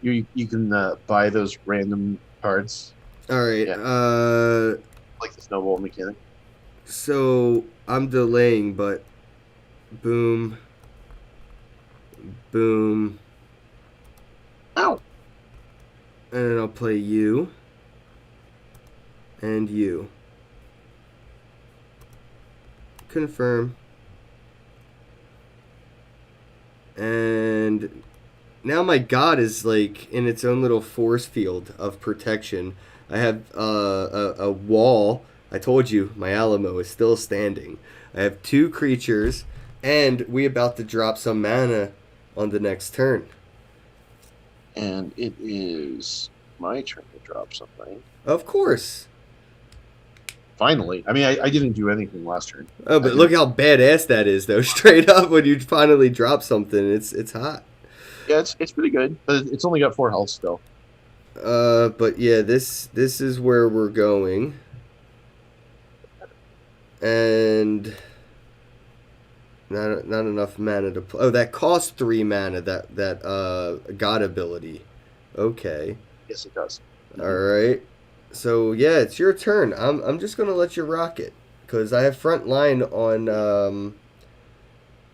can buy those random cards. All right. Yeah. Like the snowball mechanic. So, I'm delaying, but boom. Boom. Ow! And then I'll play you. And you. Confirm. And now my god is like in its own little force field of protection. I have a wall. I told you my Alamo is still standing. I have 2 creatures, and we about to drop some mana on the next turn. And it is my turn to drop something. Of course. Finally. I mean, I didn't do anything last turn. Oh, but look how badass that is, though. Straight up, when you finally drop something, it's hot. Yeah, it's pretty good, but it's only got 4 health still. But yeah, this is where we're going. And not enough mana to play. Oh, that costs 3 mana, that god ability. Okay. Yes, it does. All right. So yeah, it's your turn. I'm just gonna let you rock it because I have front line on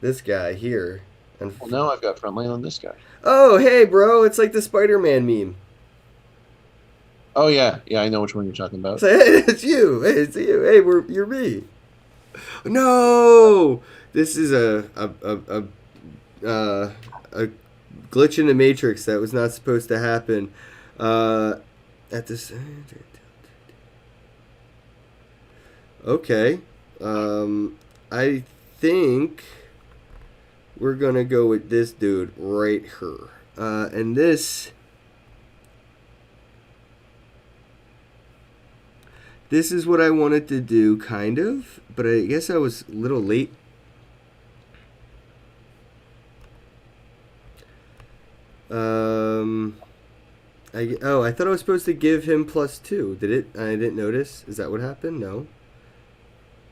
This guy here. And Well, now I've got front line on this guy. oh, hey, bro! It's like the Spider-Man meme. Oh yeah, I know which one you're talking about. Say, hey, it's you. Hey, it's you. Hey, you're me. No, this is a glitch in the Matrix that was not supposed to happen. At this. Okay. I think we're gonna go with this dude right here. And this is what I wanted to do, kind of, but I guess I was a little late. I thought I was supposed to give him +2. Did it? I didn't notice. Is that what happened? No.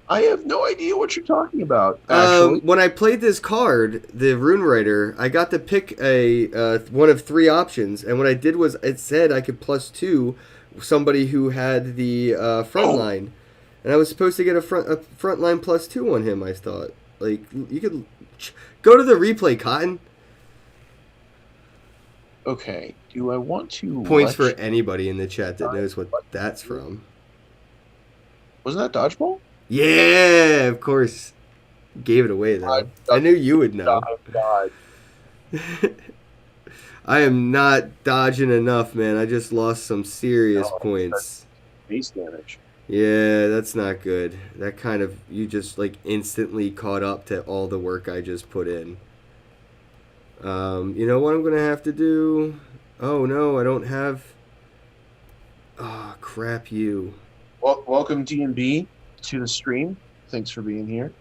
I have no idea what you're talking about. Actually, when I played this card, the Rune Writer, I got to pick a one of 3 options, and what I did was it said I could +2 somebody who had the front line, and I was supposed to get a front line +2 on him. I thought, like, you could go to the replay, Cotton. okay. Do I want to points for anybody in the chat that knows what that's from? Wasn't that dodgeball? Yeah, of course. Gave it away though. I knew you would know. God. I am not dodging enough, man. I just lost some serious points. Base damage. Yeah, that's not good. That kind of, you just like instantly caught up to all the work I just put in. You know what I'm gonna have to do? Oh no, I don't have. Oh crap, you. Well, welcome DMB to the stream. Thanks for being here.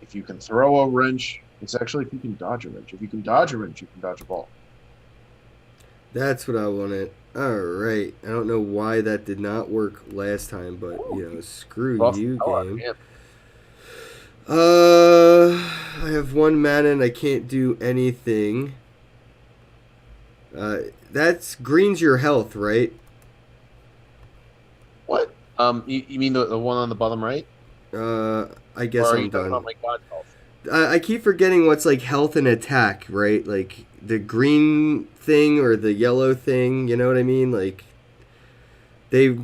If you can throw a wrench, it's actually if you can dodge a wrench. If you can dodge a wrench, you can dodge a ball. That's what I wanted. Alright. I don't know why that did not work last time, but, you know, screw you, game. I have 1 mana and I can't do anything. That's greens your health, right? What? You mean the one on the bottom right? I guess I'm done. Oh my God, health. I keep forgetting what's like health and attack, right? Like the green thing or the yellow thing, you know what I mean? Like it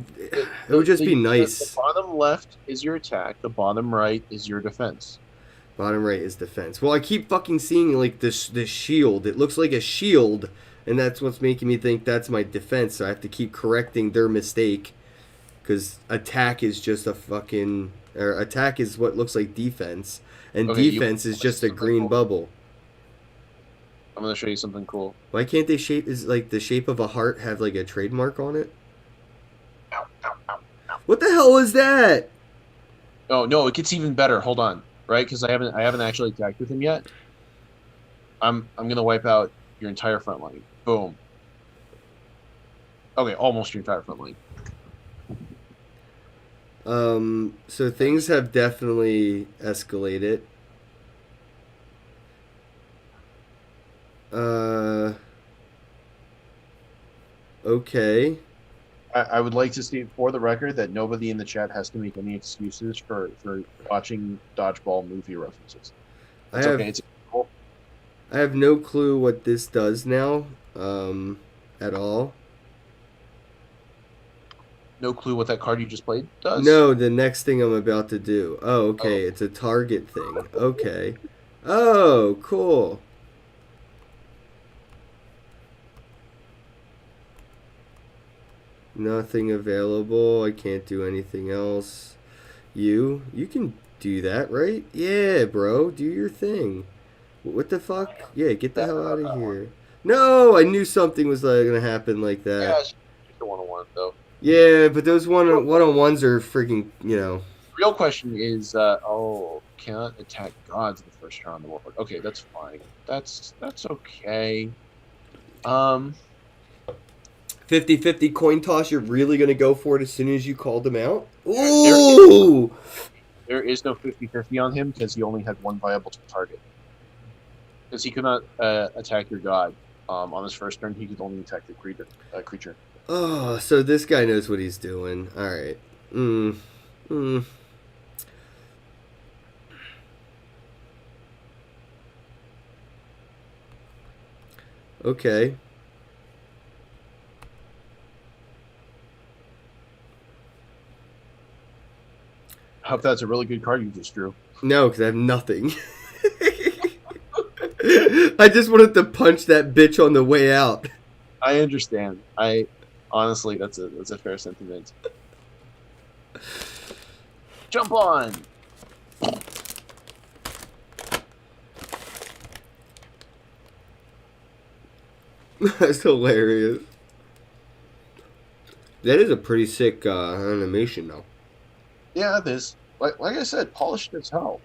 would just be nice. The bottom left is your attack. The bottom right is your defense. Bottom right is defense. Well, I keep fucking seeing like this shield. It looks like a shield, and that's what's making me think that's my defense. So I have to keep correcting their mistake, because attack is just a fucking, or attack is what looks like defense, and defense is just a green bubble. I'm gonna show you something cool. Why can't they is like the shape of a heart have like a trademark on it? Ow, ow, ow, ow. What the hell is that? Oh no, it gets even better. Hold on, right? Because I haven't actually attacked with him yet. I'm gonna wipe out your entire front line. Boom. Okay, almost your entire front line. So things have definitely escalated. Okay. I would like to state for the record that nobody in the chat has to make any excuses for watching dodgeball movie references. It's okay. It's cool. I have no clue what this does now, at all. No clue what that card you just played does? No, the next thing I'm about to do. Oh, okay. Oh. It's a target thing. Okay. Oh, cool. Nothing available. I can't do anything else. You can do that, right? Yeah, bro. Do your thing. What the fuck? Yeah, get the hell out of here. No, I knew something was going to happen like that. Yeah, it's just a one-on-one, though. Yeah, but those one-on-ones are freaking, you know. Real question is, cannot attack gods the first turn on the board. Okay, that's fine. That's okay. 50-50 coin toss, you're really going to go for it as soon as you called him out? Ooh! There is no 50-50 on him because he only had one viable target. Because he could not attack your god. On his first turn, he could only attack the creature. Oh, so this guy knows what he's doing. Alright. 。 . 。 . . . . . . . . . . . . . . . . . . . . . . . . . . . . . . . . . . . . . . . . . . . . . . . . . . . . . Okay. I hope that's a really good card you just drew. No, because I have nothing. I just wanted to punch that bitch on the way out. I understand. I honestly, that's a fair sentiment. Jump on. That's hilarious. That is a pretty sick animation, though. Yeah, it is. Like I said, polished as hell.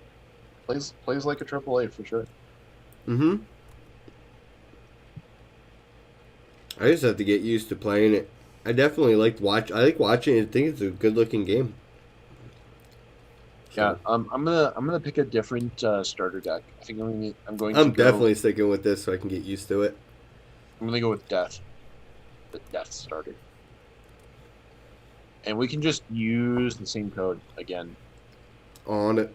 Plays like a AAA for sure. Mm-hmm. I just have to get used to playing it. I definitely like watching it. I think it's a good looking game. So. Yeah, I'm gonna pick a different starter deck. I think I'm definitely sticking with this so I can get used to it. I'm gonna go with Death. The Death starter. And we can just use the same code again. On it.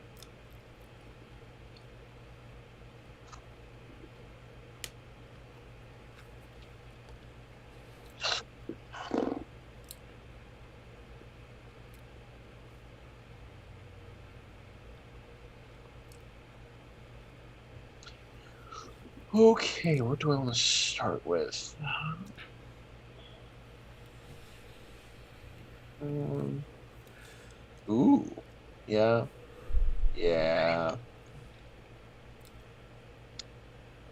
Okay, what do I want to start with? Ooh, yeah.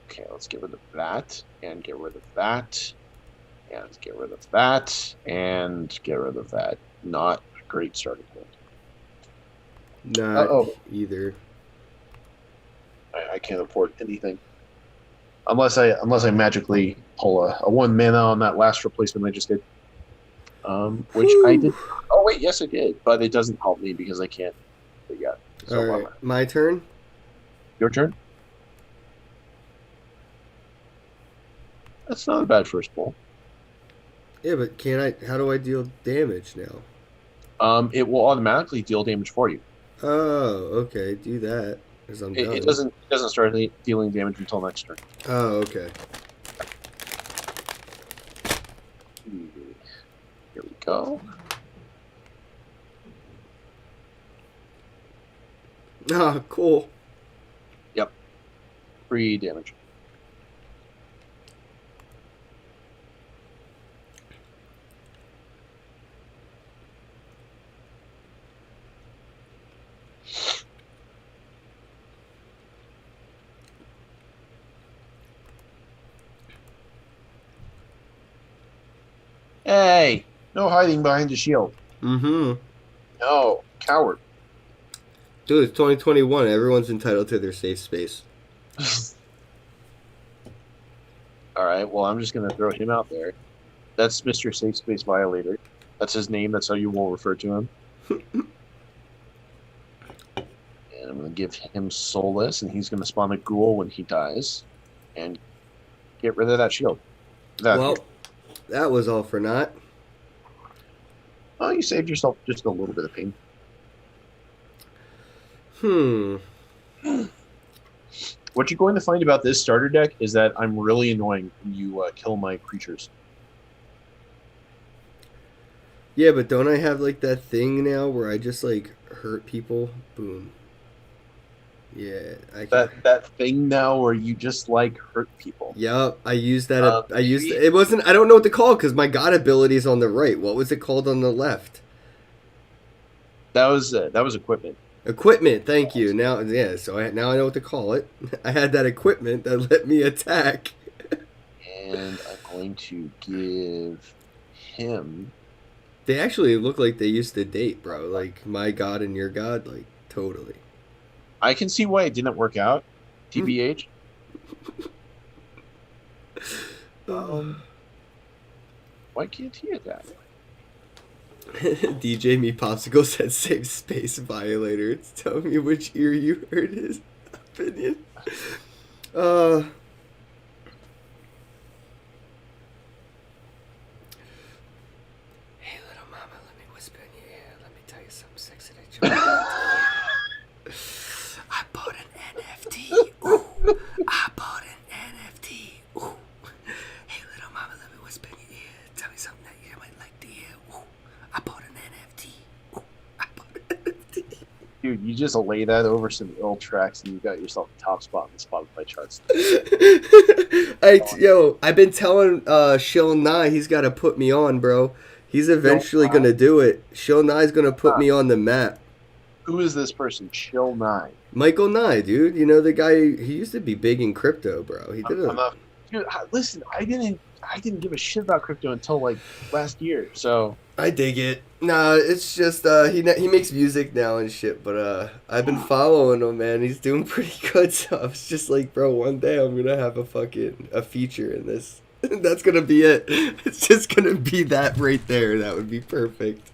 Okay, let's get rid of that, and get rid of that, and get rid of that, and get rid of that. Not a great starting point. Not either. I can't afford anything. Unless I magically pull a 1 mana on that last replacement I just did. Which I did. Oh wait, yes I did, but it doesn't help me because I can't. But yeah. So all right, my turn. Your turn. That's not a bad first pull. Yeah, but can't I? How do I deal damage now? It will automatically deal damage for you. Oh, okay. Do that. It doesn't start dealing damage until next turn. Oh, okay. Here we go. Ah, cool. Yep. 3 damage. Hey, no hiding behind the shield. Mm-hmm. No, coward. Dude, it's 2021. Everyone's entitled to their safe space. All right, well, I'm just going to throw him out there. That's Mr. Safe Space Violator. That's his name. That's how you will refer to him. And I'm going to give him Soulless, and he's going to spawn a ghoul when he dies. And get rid of that shield. That was all for naught. Oh, you saved yourself just a little bit of pain. What you're going to find about this starter deck is that I'm really annoying when you kill my creatures. Yeah, but don't I have like that thing now where I just like hurt people? Boom. Yeah, that thing now where you just like hurt people. Yep, I used that. It wasn't. I don't know what to call it because my god ability is on the right. What was it called on the left? That was equipment. Equipment. Thank you. Now, yeah. So now I know what to call it. I had that equipment that let me attack. And I'm going to give him. They actually look like they used to date, bro. Like my god and your god, like totally. I can see why it didn't work out, TBH. Why can't he attack? DJ Me Popsicle said safe space violator. It's telling me which ear you heard his opinion. Hey little mama, let me whisper in your ear. Let me tell you something sexy that you I bought an NFT. Ooh. I bought an NFT. Ooh. Dude, you just lay that over some ill tracks and you got yourself a top spot in the Spotify charts. I've been telling Shill Nye he's got to put me on, bro. He's eventually going to do it. Shill Nye's going to put me on the map. Who is this person? Shill Nye. Michael Nye, dude. You know the guy, he used to be big in crypto, bro. He did Dude, listen, I didn't give a shit about crypto until like last year. So I dig it. Nah, it's just he makes music now and shit, but I've been following him, man. He's doing pretty good stuff. It's just like, bro, one day I'm gonna have a feature in this. That's gonna be it. It's just gonna be that right there. That would be perfect.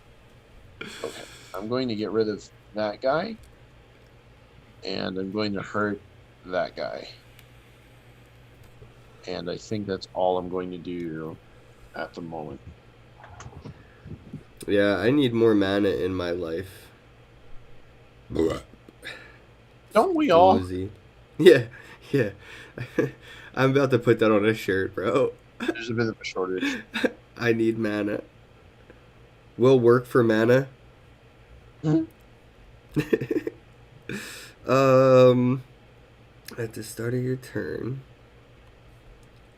Okay, I'm going to get rid of that guy, and I'm going to hurt that guy. And I think that's all I'm going to do at the moment. Yeah, I need more mana in my life. Don't we all? Yeah. I'm about to put that on a shirt, bro. There's a bit of a shortage. I need mana. Will work for mana. Mm-hmm. At the start of your turn.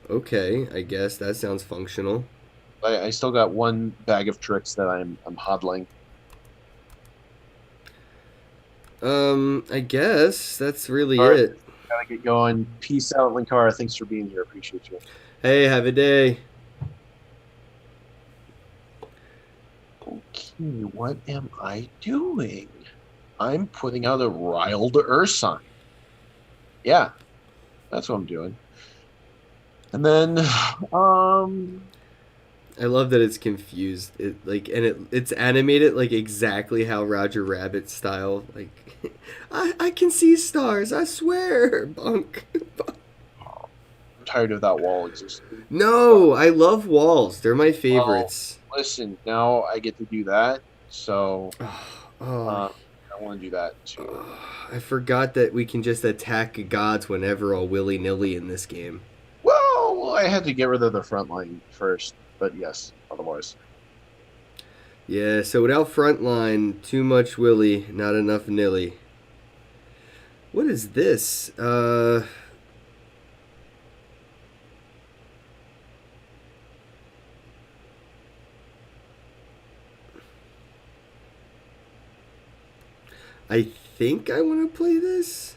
Okay, I guess that sounds functional. I still got one bag of tricks that I'm hodling. I guess that's really right. it. Gotta get going. Peace out, Linkara. Thanks for being here. Appreciate you. Hey, have a day. Okay, what am I doing? I'm putting out a Rile to Ursign. Yeah, that's what I'm doing. And then, I love that it's confused. It's animated like exactly how Roger Rabbit style. Like, I can see stars. I swear, bunk. I'm tired of that wall existing. No, I love walls. They're my favorites. Well, listen, now I get to do that, so I want to do that too. I forgot that we can just attack gods whenever all willy-nilly in this game. Well, I had to get rid of the front line first, but yes, otherwise. Yeah, so without front line, too much willy, not enough nilly. What is this? I think I want to play this.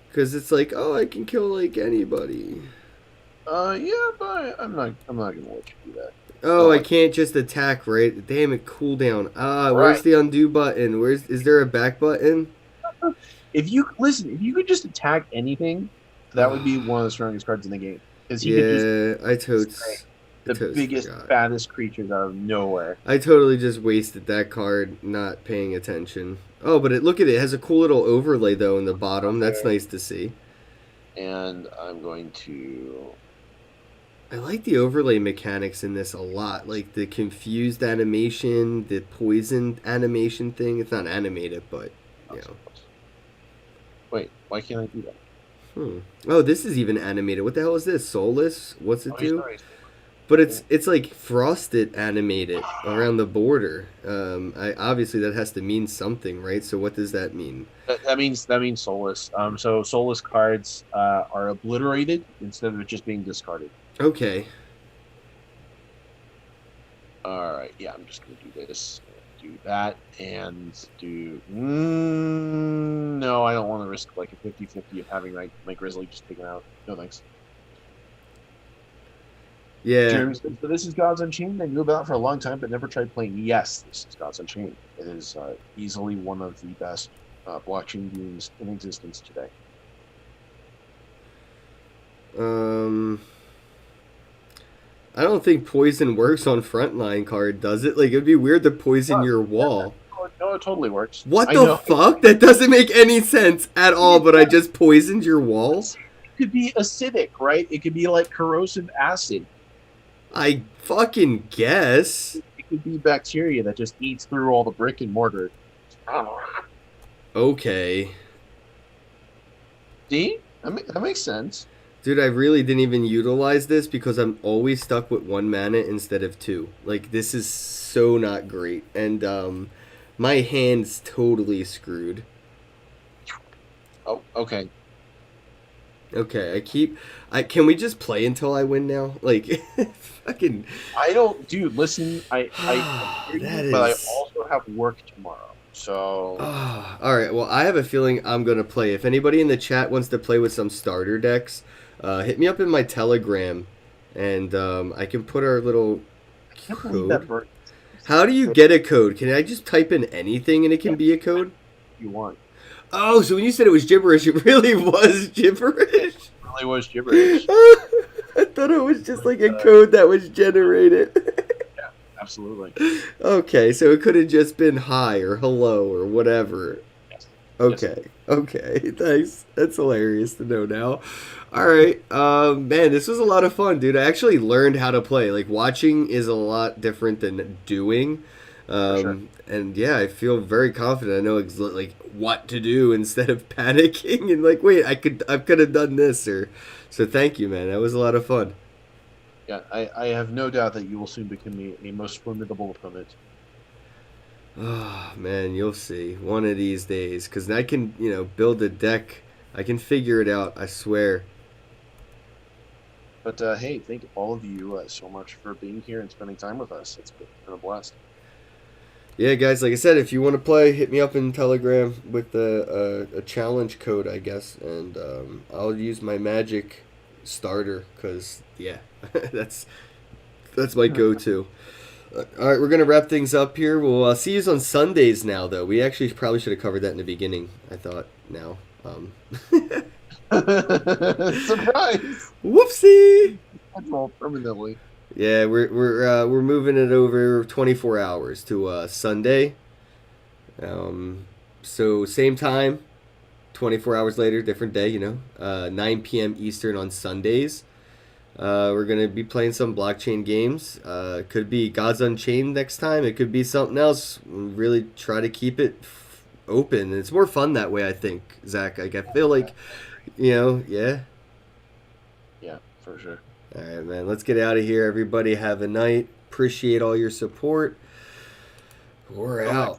Because it's like, oh, I can kill like anybody. Yeah, but I'm not gonna let you do that. Oh, I can't just attack, right? Damn it, cooldown. Where's the undo button? Is there a back button? If you could just attack anything, that would be one of the strongest cards in the game. Because I totes the biggest, fattest creatures out of nowhere. I totally just wasted that card not paying attention. Oh, but look at it. It has a cool little overlay, though, in the bottom. That's nice to see. And I'm going to... I like the overlay mechanics in this a lot. Like the confused animation, the poisoned animation thing. It's not animated, but, you know. Wait, why can't I do that? Oh, this is even animated. What the hell is this? Soulless? What's it do? But it's like frosted animated around the border. Obviously that has to mean something, right? So what does that mean? That means soulless. So soulless cards are obliterated instead of it just being discarded. Okay. All right. Yeah, I'm just gonna do this, do that, and do. No, I don't want to risk like a 50-50 of having my Grizzly just taken out. No thanks. Yeah. Jeremy says, so this is Gods Unchained. I knew about it for a long time, but never tried playing. Yes, this is Gods Unchained. It is easily one of the best blockchain games in existence today. I don't think poison works on frontline card, does it? Like, it'd be weird to poison your wall. No, it totally works. What the fuck? That doesn't make any sense at all, but I just poisoned your walls? It could be acidic, right? It could be like corrosive acid. I fucking guess. It could be bacteria that just eats through all the brick and mortar. Okay. See? That makes sense. Dude, I really didn't even utilize this because I'm always stuck with 1 mana instead of 2. Like, this is so not great. And, My hand's totally screwed. Oh, okay. Okay, can we just play until I win now? Like, fucking. I don't, dude. Listen, I but I also have work tomorrow. So. All right. Well, I have a feeling I'm gonna play. If anybody in the chat wants to play with some starter decks, hit me up in my Telegram, and I can put our little code. How do you get a code? Can I just type in anything and it can be a code? You want? Oh, so when you said it was gibberish, it really was gibberish. It really was gibberish. I thought it was just like a code that was generated. Yeah, absolutely. Okay, so it could have just been hi or hello or whatever. Yes. Okay, yes. Okay, thanks. That's hilarious to know now. All right, man, this was a lot of fun, dude. I actually learned how to play. Like, watching is a lot different than doing. Sure. And yeah, I feel very confident. I know like what to do instead of panicking and like, wait, I could have done this so thank you, man. That was a lot of fun. Yeah, I have no doubt that you will soon become a most formidable opponent. Oh man, you'll see one of these days. Because I can, build a deck. I can figure it out. I swear. But hey, thank all of you so much for being here and spending time with us. It's been a blast. Yeah, guys, like I said, if you want to play, hit me up in Telegram with a challenge code, I guess, and I'll use my magic starter because, yeah, that's my go-to. All right, we're going to wrap things up here. We'll see you on Sundays now, though. We actually probably should have covered that in the beginning, I thought, now. Surprise! Whoopsie! Permanently. Yeah, we're moving it over 24 hours to Sunday. So same time, 24 hours later, different day. 9 p.m. Eastern on Sundays. We're gonna be playing some blockchain games. Could be Gods Unchained next time. It could be something else. We really try to keep it open. It's more fun that way, I think, Zach. Like I feel like, yeah. Yeah, for sure. All right, man. Let's get out of here. Everybody have a night. Appreciate all your support. We're out.